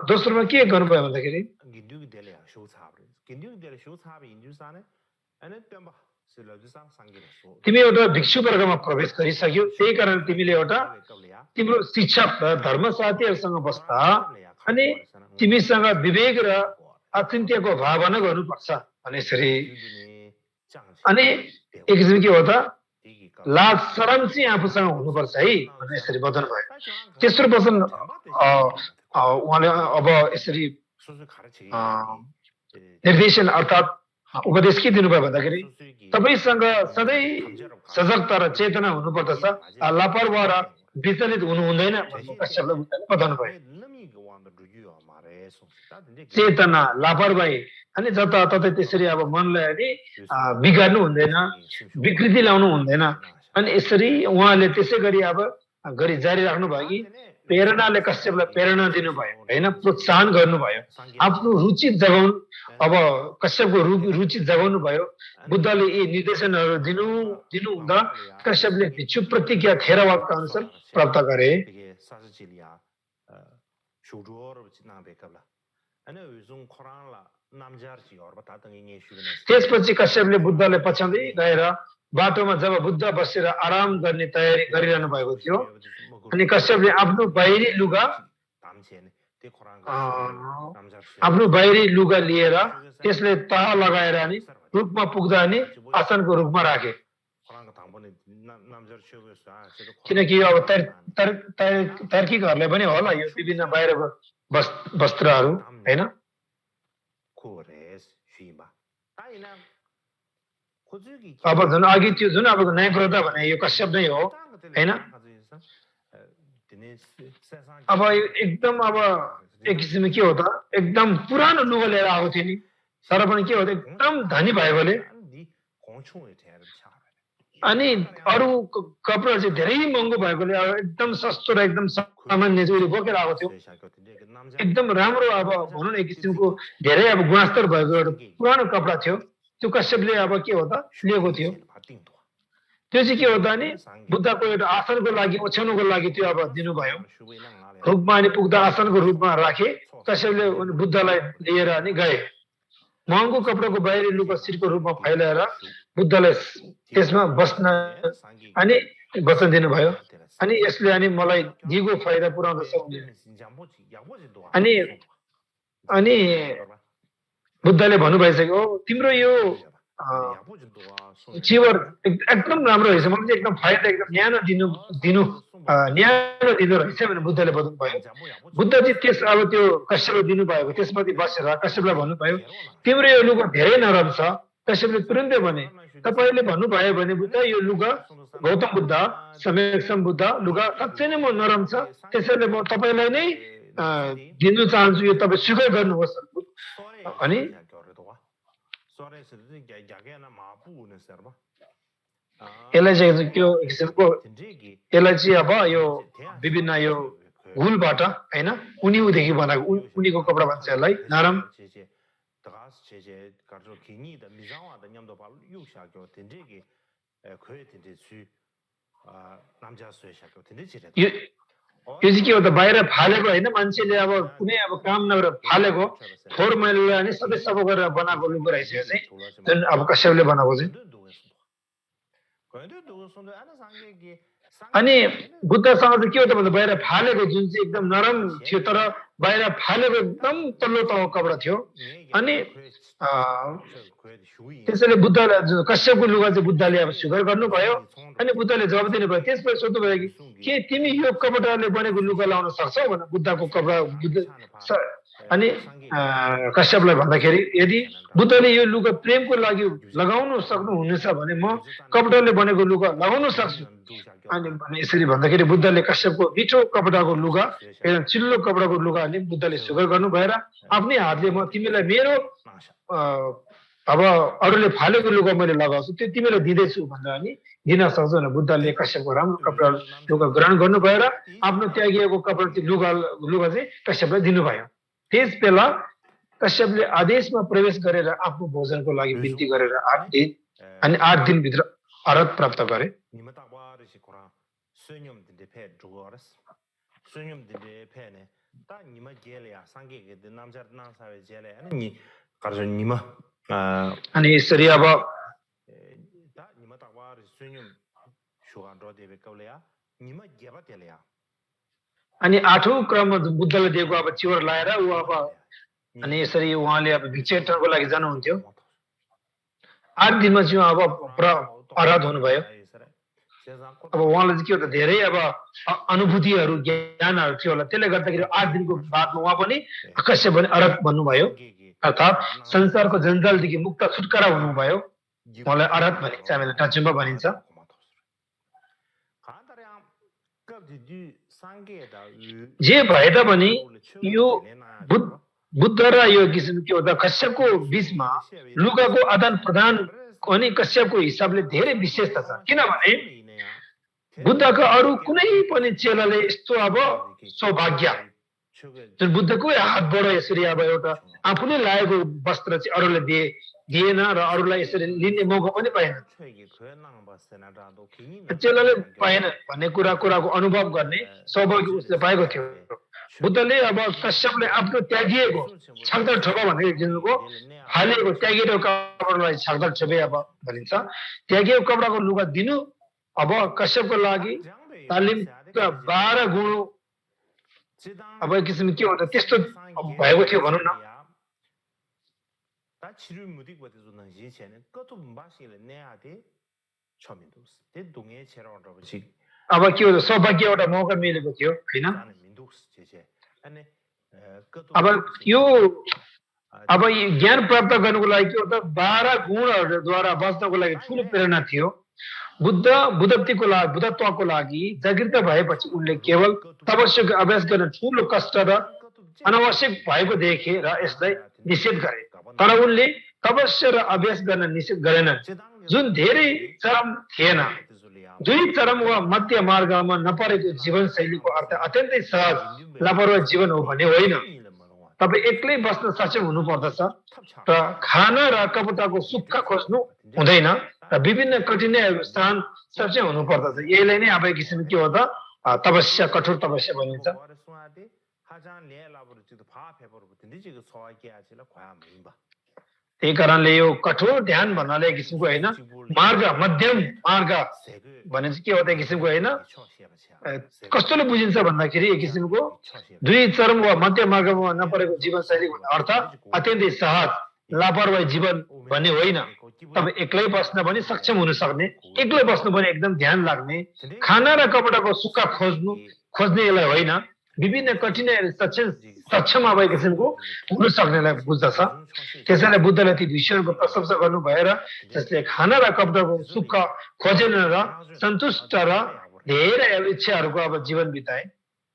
S2: दोस्रोमा के गर्नुभयो भन्दाखेरि तिमी एउटा भिक्षु वर्गमा प्रवेश गरिसक्यौ त्यही कारण तिमीले एउटा तिम्रो शिक्षक र धर्म साथीहरूसँग बस्दा अनि तिमीसँग विवेक र अचिन्त्यको भावना गर्नुपर्छ अनि यसरी अनि एक किसिम के हो त लाज शरम चाहिँ आफूसँग हुनुपर्छ है भनेर यसरी बताउनु भयो तेस्रो वचन उहाँले अब यसरी निर्देशन अर्थात् उपदेश के दिनुभयो भन्दाखेरि तपाईसँग सधैँ सजगता र चेतना हुनुपर्दछ लापरवाह र विचलित हुनु हुँदैन कश्यपले बताउनु भयो चेतना लापरवाही अनि जताततै त्यसरी अब मनलाई अनि बिगार्नु हुँदैन विकृति ल्याउनु हुँदैन अनि यसरी उहाँले त्यसै गरी अब गरी जारी राख्नु भयो कि प्रेरणाले कश्यपलाई प्रेरणा दिनुभयो होइन प्रोत्साहन गर्नुभयो आफ्नो रुचि जगाउनु अब कश्यपको रुचि जगाउनु भयो बुद्धले यी निर्देशनहरू दिनु हुँदा कश्यपले भिक्षु प्रतिज्ञा थेरावादका अनुसार प्राप्त गरे त्यसपछि कश्यपले बुद्धले पछ्याउँदै गएर बाटोमा जब बुद्ध बसेर आराम गर्ने तयारी गरिरहनु भएको थियो अनि कश्यपले आफ्नो बाहिरी लुगा लिएर त्यसले तह लगाएर अनि रुखमा पुग्दा अनि आसनको रुखमा राखे किनकि अब तार्किकहरूलाई पनि होला यो विभिन्न बाहिरको वस्त्रहरू होइन अब झन् अघि त्यो जुन अब न्यायप्रदा भने यो कश्यप नै हो होइन अब एकदम अब एक किसिमले के हो त एकदम पुरानो लुगा लिएर आएको थियो नि तर पनि के हो त एकदम धनी भएकोले अनि अरू कपडा चाहिँ धेरै महँगो भएकोले अब एकदम सस्तो र एकदम सामान्य चाहिँ उसले बोकेर आएको थियो एकदम राम्रो अब भनौँ न एक किसिमको धेरै अब गुणस्तर भएको एउटा पुरानो कपडा थियो त्यो कश्यपले अब के हो त लिएको थियो त्यो चाहिँ के हो त अनि बुद्धको एउटा आसनको लागि ओछ्याउनुको लागि त्यो अब दिनुभयो रुखमा अनि पुग्दा आसनको रूपमा राखे कश्यपले बुद्धलाई लिएर अनि गए महँगो कपडाको बाहिरी लुगा शिरको रूपमा फैलाएर बुद्धलाई त्यसमा बस्न अनि वचन दिनुभयो अनि यसले अनि मलाई दिगो फाइदा पुर्याउँदछ अनि अनि बुद्धले भन्नुभइसक्यो तिम्रो यो चिवर एकदम राम्रो रहेछ मलाई चाहिँ एकदम फाइदा एकदम न्यानो दिनु रहेछ भने बुद्धले बताउनु भयो बुद्धजी त्यस अब त्यो कश्यपले दिनुभएको त्यसमाथि बसेर कश्यपलाई भन्नुभयो तिम्रो यो लुगा धेरै नरम छ कश्यपले तुरुन्तै भने तपाईँले भन्नुभयो भने बुद्ध यो लुगा गौतम बुद्ध समेक्षम बुद्ध लुगा साँच्चै नै म नरम छ त्यसैले म तपाईँलाई नै दिनु चाहन्छु यो तपाईँ स्वीकार गर्नुहोस् अनि यसलाई चाहिँ त्यो किसिमको यसलाई चाहिँ अब यो विभिन्न यो हुलबाट होइन उनीदेखि बनाएको उनीको कपडा भन्छ यसलाई नरम यो चाहिँ के हो त बाहिर फालेको होइन मान्छेले अब कुनै अब काम नगरेर फालेको फोहोर मैला अनि सबै सफा गरेर बनाएको लुगा रहेछ यो चाहिँ जुन अब कश्यपले बनाएको चाहिँ अनि बुद्धसँग चाहिँ के हो त भन्दा बाहिर फालेको जुन चाहिँ एकदम नरम थियो तर बाहिर फालेको एकदम तल्लो तहको कपडा थियो अनि त्यसैले बुद्धले कश्यपको लुगा चाहिँ बुद्धले अब स्वीकार गर्नुभयो अनि बुद्धले जवाब दिनुभयो त्यसपछि सोध्नुभयो कि के तिमी यो कपडाले बनेको लुगा लाउन सक्छौ भनेर बुद्धको कपडा अनि कश्यपलाई भन्दाखेरि यदि बुद्धले यो लुगा प्रेमको लागि लगाउनु सक्नुहुनेछ भने म कपडाले बनेको लुगा लगाउन सक्छु अनि यसरी भन्दाखेरि बुद्धले कश्यपको मिठो कपडाको लुगा एकदम चिल्लो कपडाको लुगा अनि बुद्धले स्वीकार गर्नु भएर आफ्नै हातले म तिमीलाई मेरो अब अरूले फालेको लुगा मैले लगाउँछु त्यो तिमीलाई दिँदैछु भनेर अनि दिन सक्छु भनेर बुद्धले कश्यपको राम्रो कपडा लुगा ग्रहण गर्नु भएर आफ्नो त्यागिएको कपडा लुगा चाहिँ कश्यपलाई दिनुभयो त्यस बेला कश्यपले आदेशमा प्रवेश गरेर आफ्नो भोजनको लागि बिन्ती गरेर 8 दिनभित्र अर्हत प्राप्त गरे
S1: 가르쳐 니마
S2: अनि यसरी अब
S1: 다 니마 딱와 수님 शुगान्ड्रो देवे कौलेया निमा गेबा तेलेया
S2: अनि 8औं क्रममा बुद्धले दिएको अब चिवर लाएर ऊ अब अनि यसरी उहाँले अब भिक्षाटनको लागि जानुहुन्थ्यो 8 दिनमा चाहिँ अब पुरा अरहत हुनुभयो अब उहाँलाई चाहिँ के हो त धेरै अब अनुभूतिहरू ज्ञानहरू थियो होला त्यसले गर्दाखेरि 8 दिनको बादमा उहाँ पनि अकस्य पनि अरहत बन्नुभयो अर्थात् संसारको जन्जालदेखि मुक्त छुटकारा हुनुभयो उहाँलाई अरहत भनिन्छ हामीले टचुम्बा भनिन्छ जे भए तापनि यो बुद्ध र यो किसिमको एउटा कश्यपको बीचमा लुगाको आदान प्रदान अनि कश्यपको हिसाबले धेरै विशेषता छ किनभने बुद्धका अरू कुनै पनि चेलाले यस्तो अब सौभाग्य जुन बुद्धको हातबाट यसरी अब एउटा आफूले लागेको वस्त्र चाहिँ अरूले दिएन र अरूलाई यसरी लिने मौका पनि पाएन चेलाले पाएन भन्ने कुराको अनुभव गर्ने सौभाग्य उसले पाएको थियो बुद्धले अब कश्यपले आफ्नो त्यागिएको छागदार ठोपा भनेको किसिमको फालिएको त्यागिएको कपडालाई छागदार ठोपे अब भनिन्छ त्यागिएको कपडाको लुगा दिनु अब कश्यपको लागि तालिमका 12 गुण अब किसिम के हुन्छ त्यस्तो भएको थियो भनौँ न अब के हो सौभाग्य एउटा मौका मिलेको थियो हैन अब यो अब ज्ञान प्राप्त गर्नको लागि के हो त 12 गुणहरूद्वारा बच्नको लागि ठूलो प्रेरणा थियो बुद्धत्वको लागि जागृत भएपछि उनले केवल तपस्याको अभ्यास गर्न ठूलो कष्ट र अनावश्यक भएको देखे र यसलाई निषेध गरे तर उनले तपस्या र अभ्यास गर्न निषेध गरेनन् जुन धेरै चरम थिएन दुई चरम वा मध्य मार्गमा नपरेको जीवनशैलीको अर्थ अत्यन्तै सहज लापरवाही जीवन हो भन्ने होइन तपाईँ एक्लै बस्न सक्षम हुनुपर्दछ र खाना र कपडाको सुख खोज्नु हुँदैन र विभिन्न कठिनाइहरू स्थान सक्षम हुनुपर्दछ यसलाई नै अब किसिम के हो त तपस्या कठोर तपस्या भनिन्छ त्यही कारणले यो कठोर ध्यान भन्नाले किसिमको होइन मार्ग मध्यम मार्ग भने चाहिँ के हो त किसिमको होइन कस्तोले बुझिन्छ भन्दाखेरि एक किसिमको दुई चरम वा मध्य मार्गमा नपरेको जीवनशैली अर्थ अत्यन्तै सहज लापरवाही जीवन भन्ने होइन तपाईँ एक्लै बस्न पनि सक्षम हुन सक्ने एक्लै बस्नु पनि एकदम ध्यान लाग्ने खाना र कपडाको सुख खोज्ने यसलाई होइन विभिन्न कठिनाइहरू सक्षम अब किसिमको हुन सक्नेलाई बुझ्दछ त्यसैले बुद्धले ती विषयहरूको प्रशंसा गर्नु भएर जसले खाना र कपडाको सुख खोजेन र सन्तुष्ट र धेरै इच्छाहरूको अब जीवन बिताए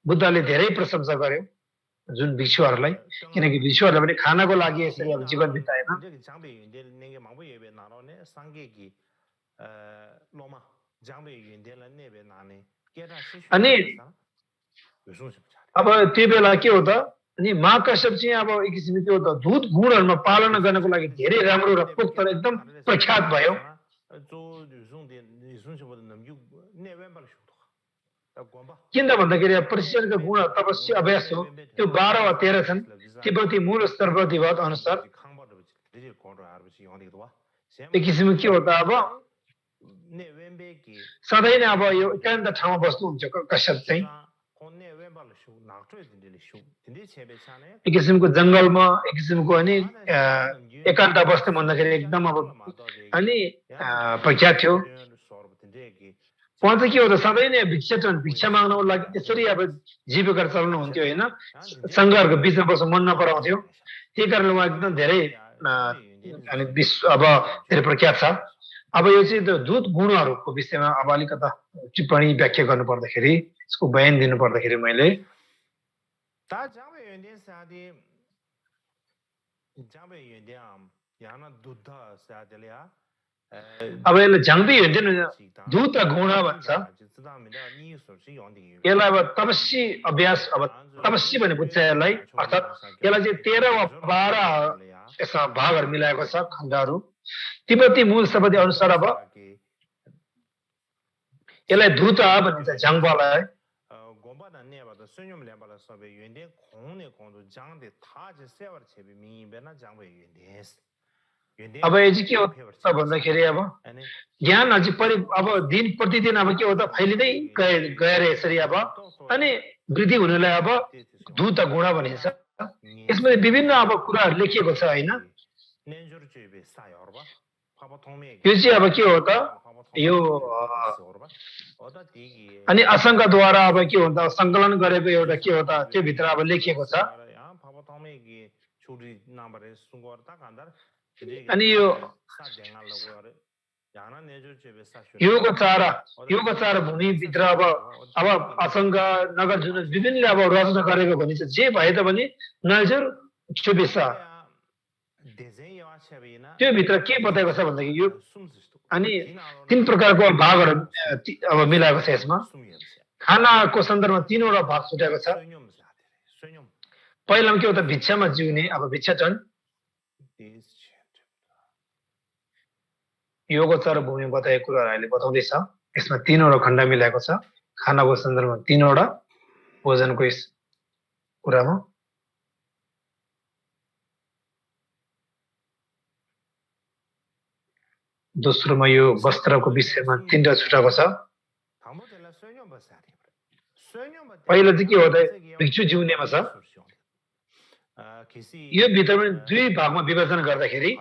S2: बुद्धले धेरै प्रशंसा गर्यो जुन भिक्षुहरूलाई किनकि भिक्षुहरूले पनि खानाको लागि यसरी अब जीवन बिताएन अनि अब त्यो बेला के हो त अनि महाकश्यप चाहिँ अब एक किसिमको के हो त दूत गुणहरूमा पालना गर्नको लागि धेरै राम्रो र पोख्त र एकदम प्रख्यात भयो किन भन्दाखेरि प्रशिक्षणका गुण तपस्या अभ्यास हो त्यो 12 वा 13 छन् तिब्बती मूल स्तरवाद अनुसार एक किसिमको के हो त अब सधैँ नै अब यो एकान्त ठाउँमा बस्नुहुन्छ कश्यप चाहिँ एक किसिमको जङ्गलमा एक किसिमको अनि एकान्त बस्ने भन्दाखेरि एकदम अब अनि प्रख्यात थियो उहाँ चाहिँ के हो त सधैँ नै भिक्षा माग्नको लागि त्यसरी अब जीविका चलाउनुहुन्थ्यो होइन सङ्घहरूको बिचमा बस्नु मन नपराउँथ्यो त्यही कारणले उहाँ एकदम धेरै अनि अब धेरै प्रख्यात छ अब यो चाहिँ दूत गुणहरूको विषयमा अब अलिकता टिप्पणी व्याख्या गर्नु पर्दाखेरि यसको बयान दिनु पर्दाखेरि मैले अब यसलाई झाङ्बी हिँड्दैन दूत र गुण भन्छ यसलाई अब तपस्वी अभ्यास अब तपस्वी भने बुझ्छ यसलाई अर्थात् यसलाई चाहिँ 13 वा 12 यसमा भागहरू मिलाएको छ खण्डहरू तिब्बती मूल शब्द अनुसार अब यसलाई द्रुत भनिन्छ झाङ्बालाई अब यो चाहिँ के हो त भन्दाखेरि अब ज्ञान अझै अब दिन प्रतिदिन अब के हो त फैलिँदै गएर यसरी अब अनि वृद्धि हुनुलाई अब धूत गुण भनिन्छ यसमा विभिन्न अब कुराहरू लेखिएको छ हैन यो चाहिँ अब के हो त यो अनि असङ्गद्वारा अब के हो त सङ्कलन गरेको एउटा के हो त त्यो भित्र अब लेखिएको छ अनि यो चार भूमि भित्र अब असङ्ग नगर जुन विभिन्न अब रचना गरेको भनिन्छ जे भए तापनि नजर चुबेसा त्यो भित्र के बताएको छ भन्दाखेरि यो अनि तीन प्रकारको भागहरू अब मिलाएको छ यसमा खानाको सन्दर्भमा तीनवटा भाग छुट्याएको छ पहिलामा के हो त भिक्षामा जिउने अब भिक्षाटन योगोचार भूमि बताएको कुराहरू अहिले बताउँदैछ यसमा तीनवटा खण्ड मिलाएको छ खानाको सन्दर्भमा तीनवटा भोजनको यस कुरामा दोस्रोमा यो वस्त्रको विषयमा तीनवटा छुटाएको छ पहिलो चाहिँ के हो त भिक्षु जिउनेमा छ यो भित्रमा दुई भागमा विभाजन गर्दाखेरि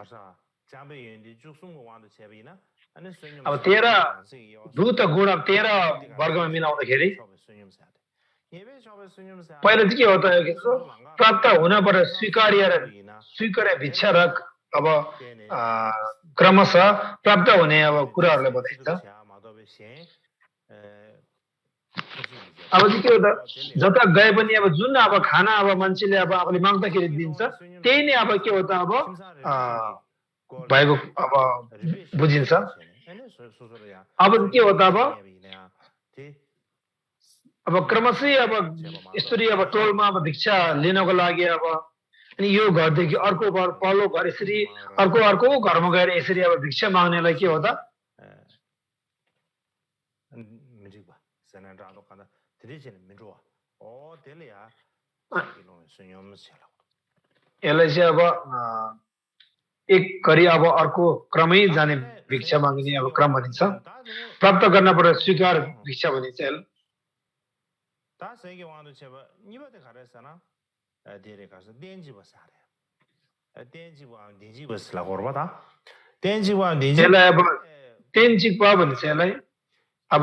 S2: अब 13 भूत गुण 13 वर्गमा मिलाउँदाखेरि पहिलो चाहिँ के हो त प्राप्त हुनबाट स्वीकार्य भिक्षा र अब क्रमशः प्राप्त हुने अब कुराहरूलाई बताइन्छ अब चाहिँ के हो त जता गए पनि अब जुन अब खाना अब मान्छेले अब आफूले माग्दाखेरि दिन्छ त्यही नै अब के हो त अब भएको अब बुझिन्छ अब के हो त अब क्रमशः अब यसरी अब टोलमा अब भिक्षा लिनको लागि अब अनि यो घरदेखि अर्को घर पल्लो घर यसरी अर्को घरमा गएर यसरी अब भिक्षा माग्नेलाई के हो त यसलाई चाहिँ अब एक गरी अब अर्को क्रमै जाने भिक्षा माग्ने अब क्रम भनिन्छ प्राप्त गर्नबाट स्वीकार भिक्षा भनिन्छ यसलाई अब तेन्जिक्वा भनिन्छ यसलाई अब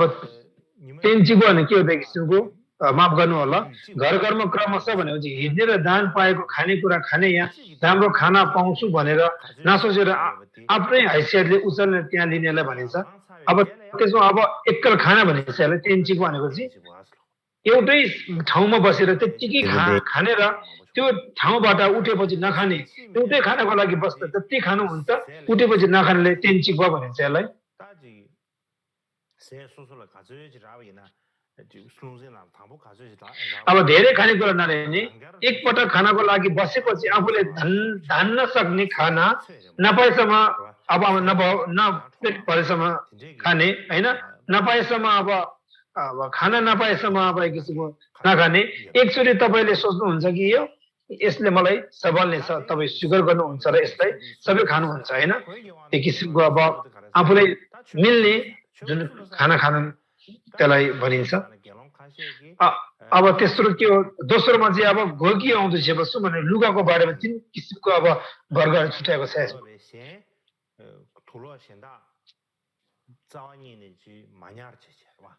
S2: तेन्जिक्वा भने के हो त किसिमको माफ गर्नु होला घर घरमा क्रमशः भनेपछि हिँडेर दान पाएको खानेकुरा खाने यहाँ राम्रो खाना पाउँछु भनेर नसोचेर आफ्नै हैसियतले उचाल्ने त्यहाँ लिनेलाई भनिन्छ अब त्यसमा अब एक्कल खाना भनिन्छ यसलाई तेन्जिक्वा भनेको चाहिँ एउटै ठाउँमा बसेर त्यतिकै खाने र त्यो ठाउँबाट उठेपछि नखाने एउटै खानाको लागि बस्दा जति खानु हुन्छ उठेपछि नखानेले तेन्जिक्वा भनिन्छ यसलाई अब धेरै खानेकुरा नलिने एकपटक खानाको लागि बसेपछि आफूले धान्न सक्ने खाना नपाएसम्म अब नपेट परेसम्म खाने हैन नपाएसम्म अब खाना नपाएसम्म अब एक किसिमको नखाने एकचोटि तपाईँले सोच्नुहुन्छ कि यो यसले मलाई सबलले छ तपाईँ स्वीकार गर्नुहुन्छ र यसलाई सबै खानुहुन्छ हैन एक किसिमको अब आफूलाई मिल्ने जुन खाना खानु त्यसलाई भनिन्छ अब तेस्रो के हो दोस्रोमा चाहिँ अब घोकी आउँदैछ बस्छु भने लुगाको बारेमा तीन किसिमको अब वर्गहरू छुट्याएको छ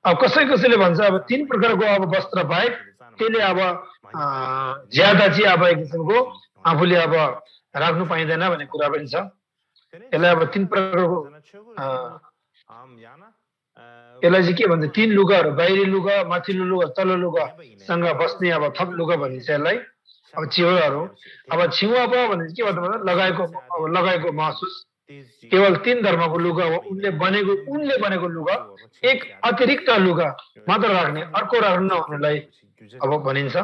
S2: अब कसैले भन्छ अब तीन प्रकारको अब वस्त्र बाहेक त्यसले अब ज्यादा चाहिँ अब एक किसिमको आफूले अब राख्नु पाइँदैन भन्ने कुरा पनि छ यसलाई अब तीन प्रकारको यसलाई चाहिँ के भन्छ तीन लुगाहरू बाहिरी लुगा माथिल्लो लुगा तल्लो लुगासँग बस्ने अब थप लुगा भनिन्छ यसलाई अब चिउराहरू अब छिउवा भने के भन्छ लगाएको महसुस केवल तीन धर्मको लुगा हो उनले बनेको लुगा एक अतिरिक्त लुगा मात्र राख्ने अर्को राख्नु नहुनेलाई अब भनिन्छ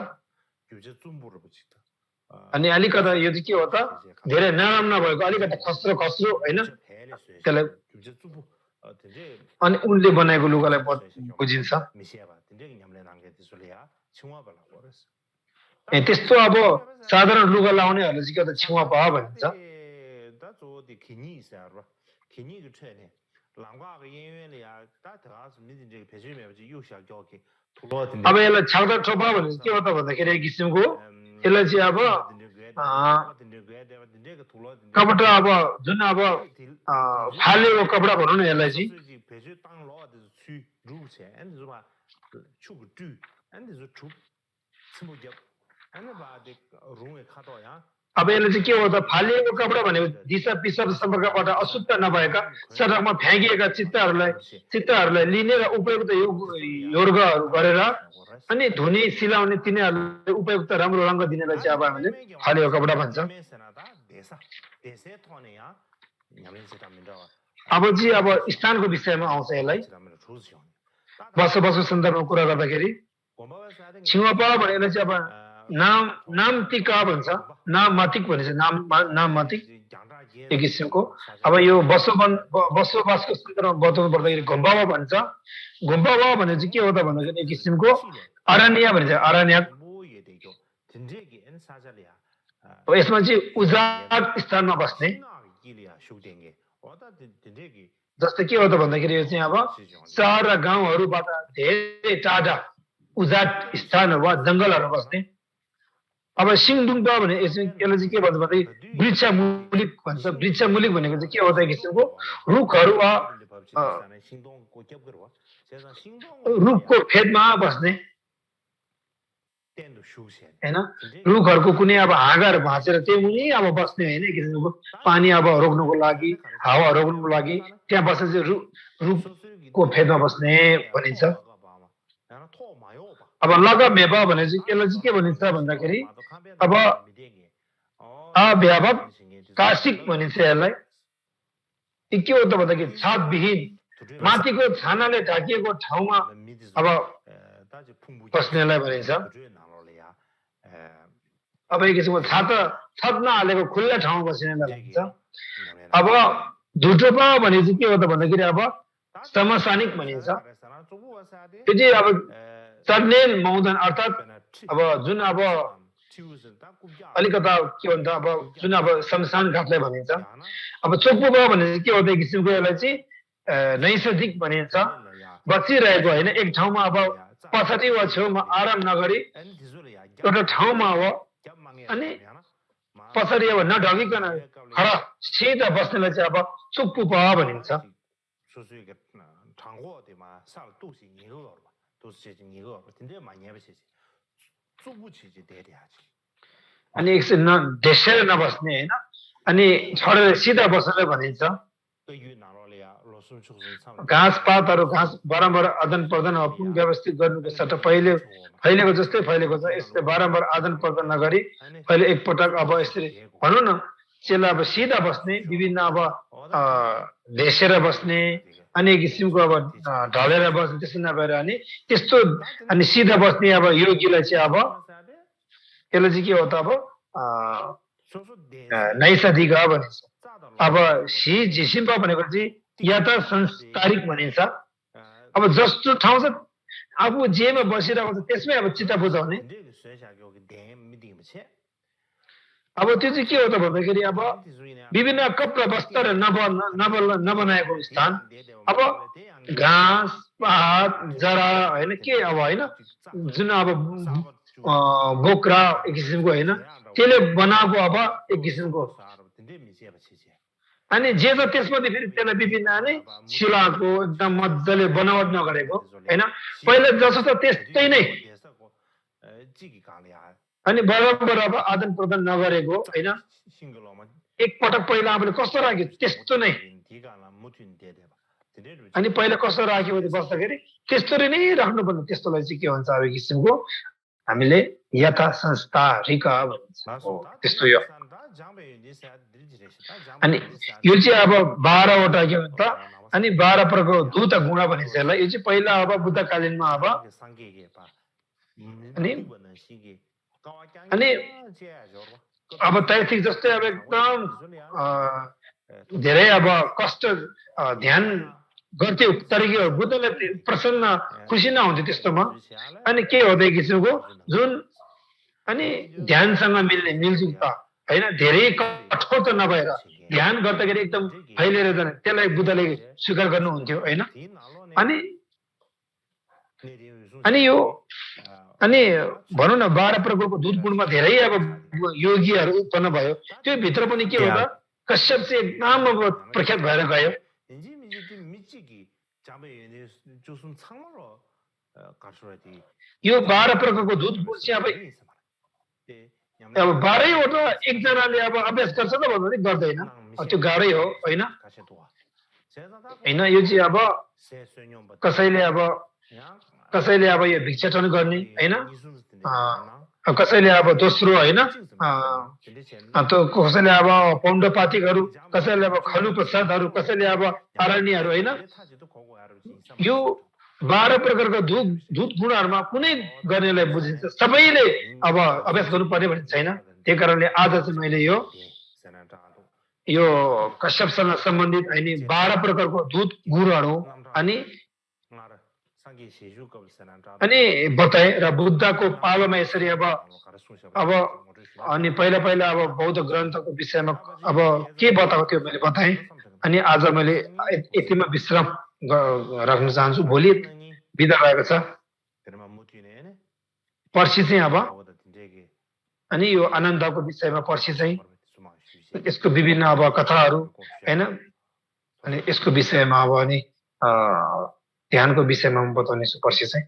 S2: अनि अलिकता यो चाहिँ के हो त धेरै नराम नभएको अलिकता खस्रो हैन त्यसलाई अनि उनले बनाएको लुगालाई बुझिन्छ त्यस्तो अब साधारण लुगा लाउनेहरूले चाहिँ के त छिउवा पा भनिन्छ अब यसलाई छाउदा ठोपा भने के हो त भन्दाखेरि एक किसिमको यसलाई चाहिँ अब कपडा अब जुन अब फालेको कपडा भनौँ न यसलाई चाहिँ अब यसले चाहिँ के हो त फालिएको कपडा भनेको दिशा पिसाब सम्पर्कबाट अशुद्ध नभएका सडकमा फ्याँकिएका चित्तहरूलाई लिने र उपयुक्त योगहरू गरेर अनि धुने सिलाउने तिनीहरूले उपयुक्त राम्रो रङ्ग दिनेलाई चाहिँ अब हामीले फालेको कपडा भन्छ अब चाहिँ अब स्थानको विषयमा आउँछ यसलाई बसोबासको सन्दर्भमा कुरा गर्दाखेरि छिउपा भनेर चाहिँ अब नामतिका भन्छ नाममातिक भनिन्छ नाममातिक एक किसिमको अब यो बसोबासको सन्दर्भमा बताउनु पर्दाखेरि घुम्बावा भन्छ घुम्बावा भने चाहिँ के हो त भन्दाखेरि एक किसिमको अरण्य भनिन्छ अरण्य यसमा चाहिँ उजाड स्थानमा बस्ने जस्तै के हो त भन्दाखेरि यो चाहिँ अब सहर र गाउँहरूबाट धेरै टाढा उजाड स्थान वा जङ्गलहरू बस्ने अब सिङडुङपा भने यसलाई चाहिँ के भन्छ भन्दाखेरि वृक्षमूलिक भन्छ वृक्षमूलिक भनेको चाहिँ के हो त किसिमको रुखहरू वा रुखको फेदमा बस्ने हैन रुखहरूको कुनै अब हाँगाहरू भाँचेर त्यही मुनि अब बस्ने होइन किसिमको पानी अब रोक्नुको लागि हावा रोक्नुको लागि त्यहाँ बसेर चाहिँ रुखको फेदमा बस्ने भनिन्छ अब लगमेवा भने चाहिँ यसलाई चाहिँ के भनिन्छ भन्दाखेरि अब अव्यापक काशिक भनिन्छ यसलाई के हो त भन्दाखेरि छापविहीन माथिको छानाले ढाकिएको ठाउँमा अब बस्नेलाई भनिन्छ अब एक किसिमको छत नहालेको खुल्ला ठाउँमा बस्नेलाई भनिन्छ अब धुटोपा भने चाहिँ के हो त भन्दाखेरि अब समसानिक भनिन्छ त्यो चाहिँ अब चर्ने मौदन अर्थात् अब जुन अब अलिकता के भन्छ अब जुन अब शमशान घाटलाई भनिन्छ अब चोकपुपा भने चाहिँ के हो त एक किसिमको यसलाई चाहिँ नैसर्गिक भनिन्छ बसिरहेको होइन एक ठाउँमा अब पछाडि वा छेउमा आराम नगरी एउटा ठाउँमा अब अनि पछाडि अब नढकिकन खडा सिधा बस्नेलाई चाहिँ अब चुकपुपा भनिन्छ अनि एकछिन ढेसेर नबस्ने होइन अनि छोडेर सिधा बस्नलाई भनिन्छ घाँस पातहरू घाँस बारम्बार आदान प्रदान व्यवस्थित गर्नुको सट्टा फैलेको जस्तै फैलेको छ यसले बारम्बार आदान प्रदान नगरी पहिले एकपटक अब यसरी भनौँ न त्यसलाई अब सिधा बस्ने विभिन्न अब ढेसेर बस्ने अनि एक किसिमको अब ढलेर बस्ने त्यस्तो नभएर अनि त्यस्तो अनि सिधा बस्ने अब योगीलाई चाहिँ अब यसलाई चाहिँ के हो त अब नैसर्गिक भनिन्छ अब झिसिम्पा भनेको चाहिँ यता संस्कारिक भनिन्छ अब जस्तो ठाउँ छ आफू जेमा बसिरहेको छ त्यसमै अब चित्त बुझाउने अब त्यो चाहिँ के हो त भन्दाखेरि अब विभिन्न कपडा वस्त्र नबनाएको स्थान अब घाँस पात जरा होइन के अब होइन जुन अब बोक्रा एक किसिमको होइन त्यसले बनाएको अब एक किसिमको अनि जे छ त्यसमध्ये फेरि त्यसलाई विभिन्न नै सिलाएको एकदम मजाले बनावट नगरेको होइन पहिला जस्तो छ त्यस्तै नै अनि बारम्बार अब आदान प्रदान नगरेको होइन एकपटक पहिला आफूले कस्तो राख्यो त्यस्तो नै अनि पहिला कस्तो राख्यो भने बस्दाखेरि त्यस्तरी नै राख्नुपर्ने त्यस्तोलाई चाहिँ के भन्छ अब किसिमको हामीले यथा संस्कारिका भन्छ त्यस्तो यो अनि यो चाहिँ अब 12वटा के भन्छ अनि 12 प्रकारको दूत गुण भनिन्छ यसलाई यो चाहिँ पहिला अब बुद्धकालीनमा अब अनि अब तैथिक जस्तै अब एकदम धेरै अब कष्ट ध्यान गर्थ्यो तर के हो बुद्धले प्रसन्न खुसी नहुन्थ्यो त्यस्तोमा अनि के हो त किसिमको जुन अनि ध्यानसँग मिल्ने मिलजुलता हैन धेरै कठोर त नभएर ध्यान गर्दाखेरि एकदम फैलिएर जाने त्यसलाई बुद्धले स्वीकार गर्नुहुन्थ्यो हैन अनि अनि यो अनि भनौँ न 12 प्रकारको दूध गुणमा धेरै अब योगीहरू उत्पन्न भयो त्यो भित्र पनि के हो त कश्यप चाहिँ एकदम अब प्रख्यात भएर गयो यो 12 प्रकारको दूध गुण चाहिँ अब 12 वटा एकजनाले अब अभ्यास गर्छ त भन्नु पनि गर्दैन त्यो गाह्रै हो हैन हैन यो चाहिँ अब कसैले अब यो भिक्षाटन गर्ने हैन कसैले अब दोस्रो हैन कसैले अब पौण्डपातिकहरू कसैले अब खलु प्रसादहरू कसैले अब अरण्यहरू हैन यो 12 प्रकारको दूध गुणहरुमा कुनै गर्नेलाई बुझिन्छ सबैले अब अभ्यास गर्नुपर्ने भन्ने छैन त्यही कारणले आज चाहिँ मैले यो कश्यपसँग सम्बन्धित अनि 12 प्रकारको दूध गुणहरु अनि बताए र बुद्धको पालोमा यसरी अब अनि पहिला अब बौद्ध ग्रन्थको विषयमा अब के बताएको थियो मैले बताएँ अनि आज मैले यतिमा विश्राम राख्न चाहन्छु भोलि बिदा भएको छ पर्सि चाहिँ अब अनि यो आनन्दको विषयमा पर्सि चाहिँ यसको विभिन्न अब कथाहरू हैन अनि यसको विषयमा अब अनि ध्यानको विषयमा म बताउने छु पर्सि चाहिँ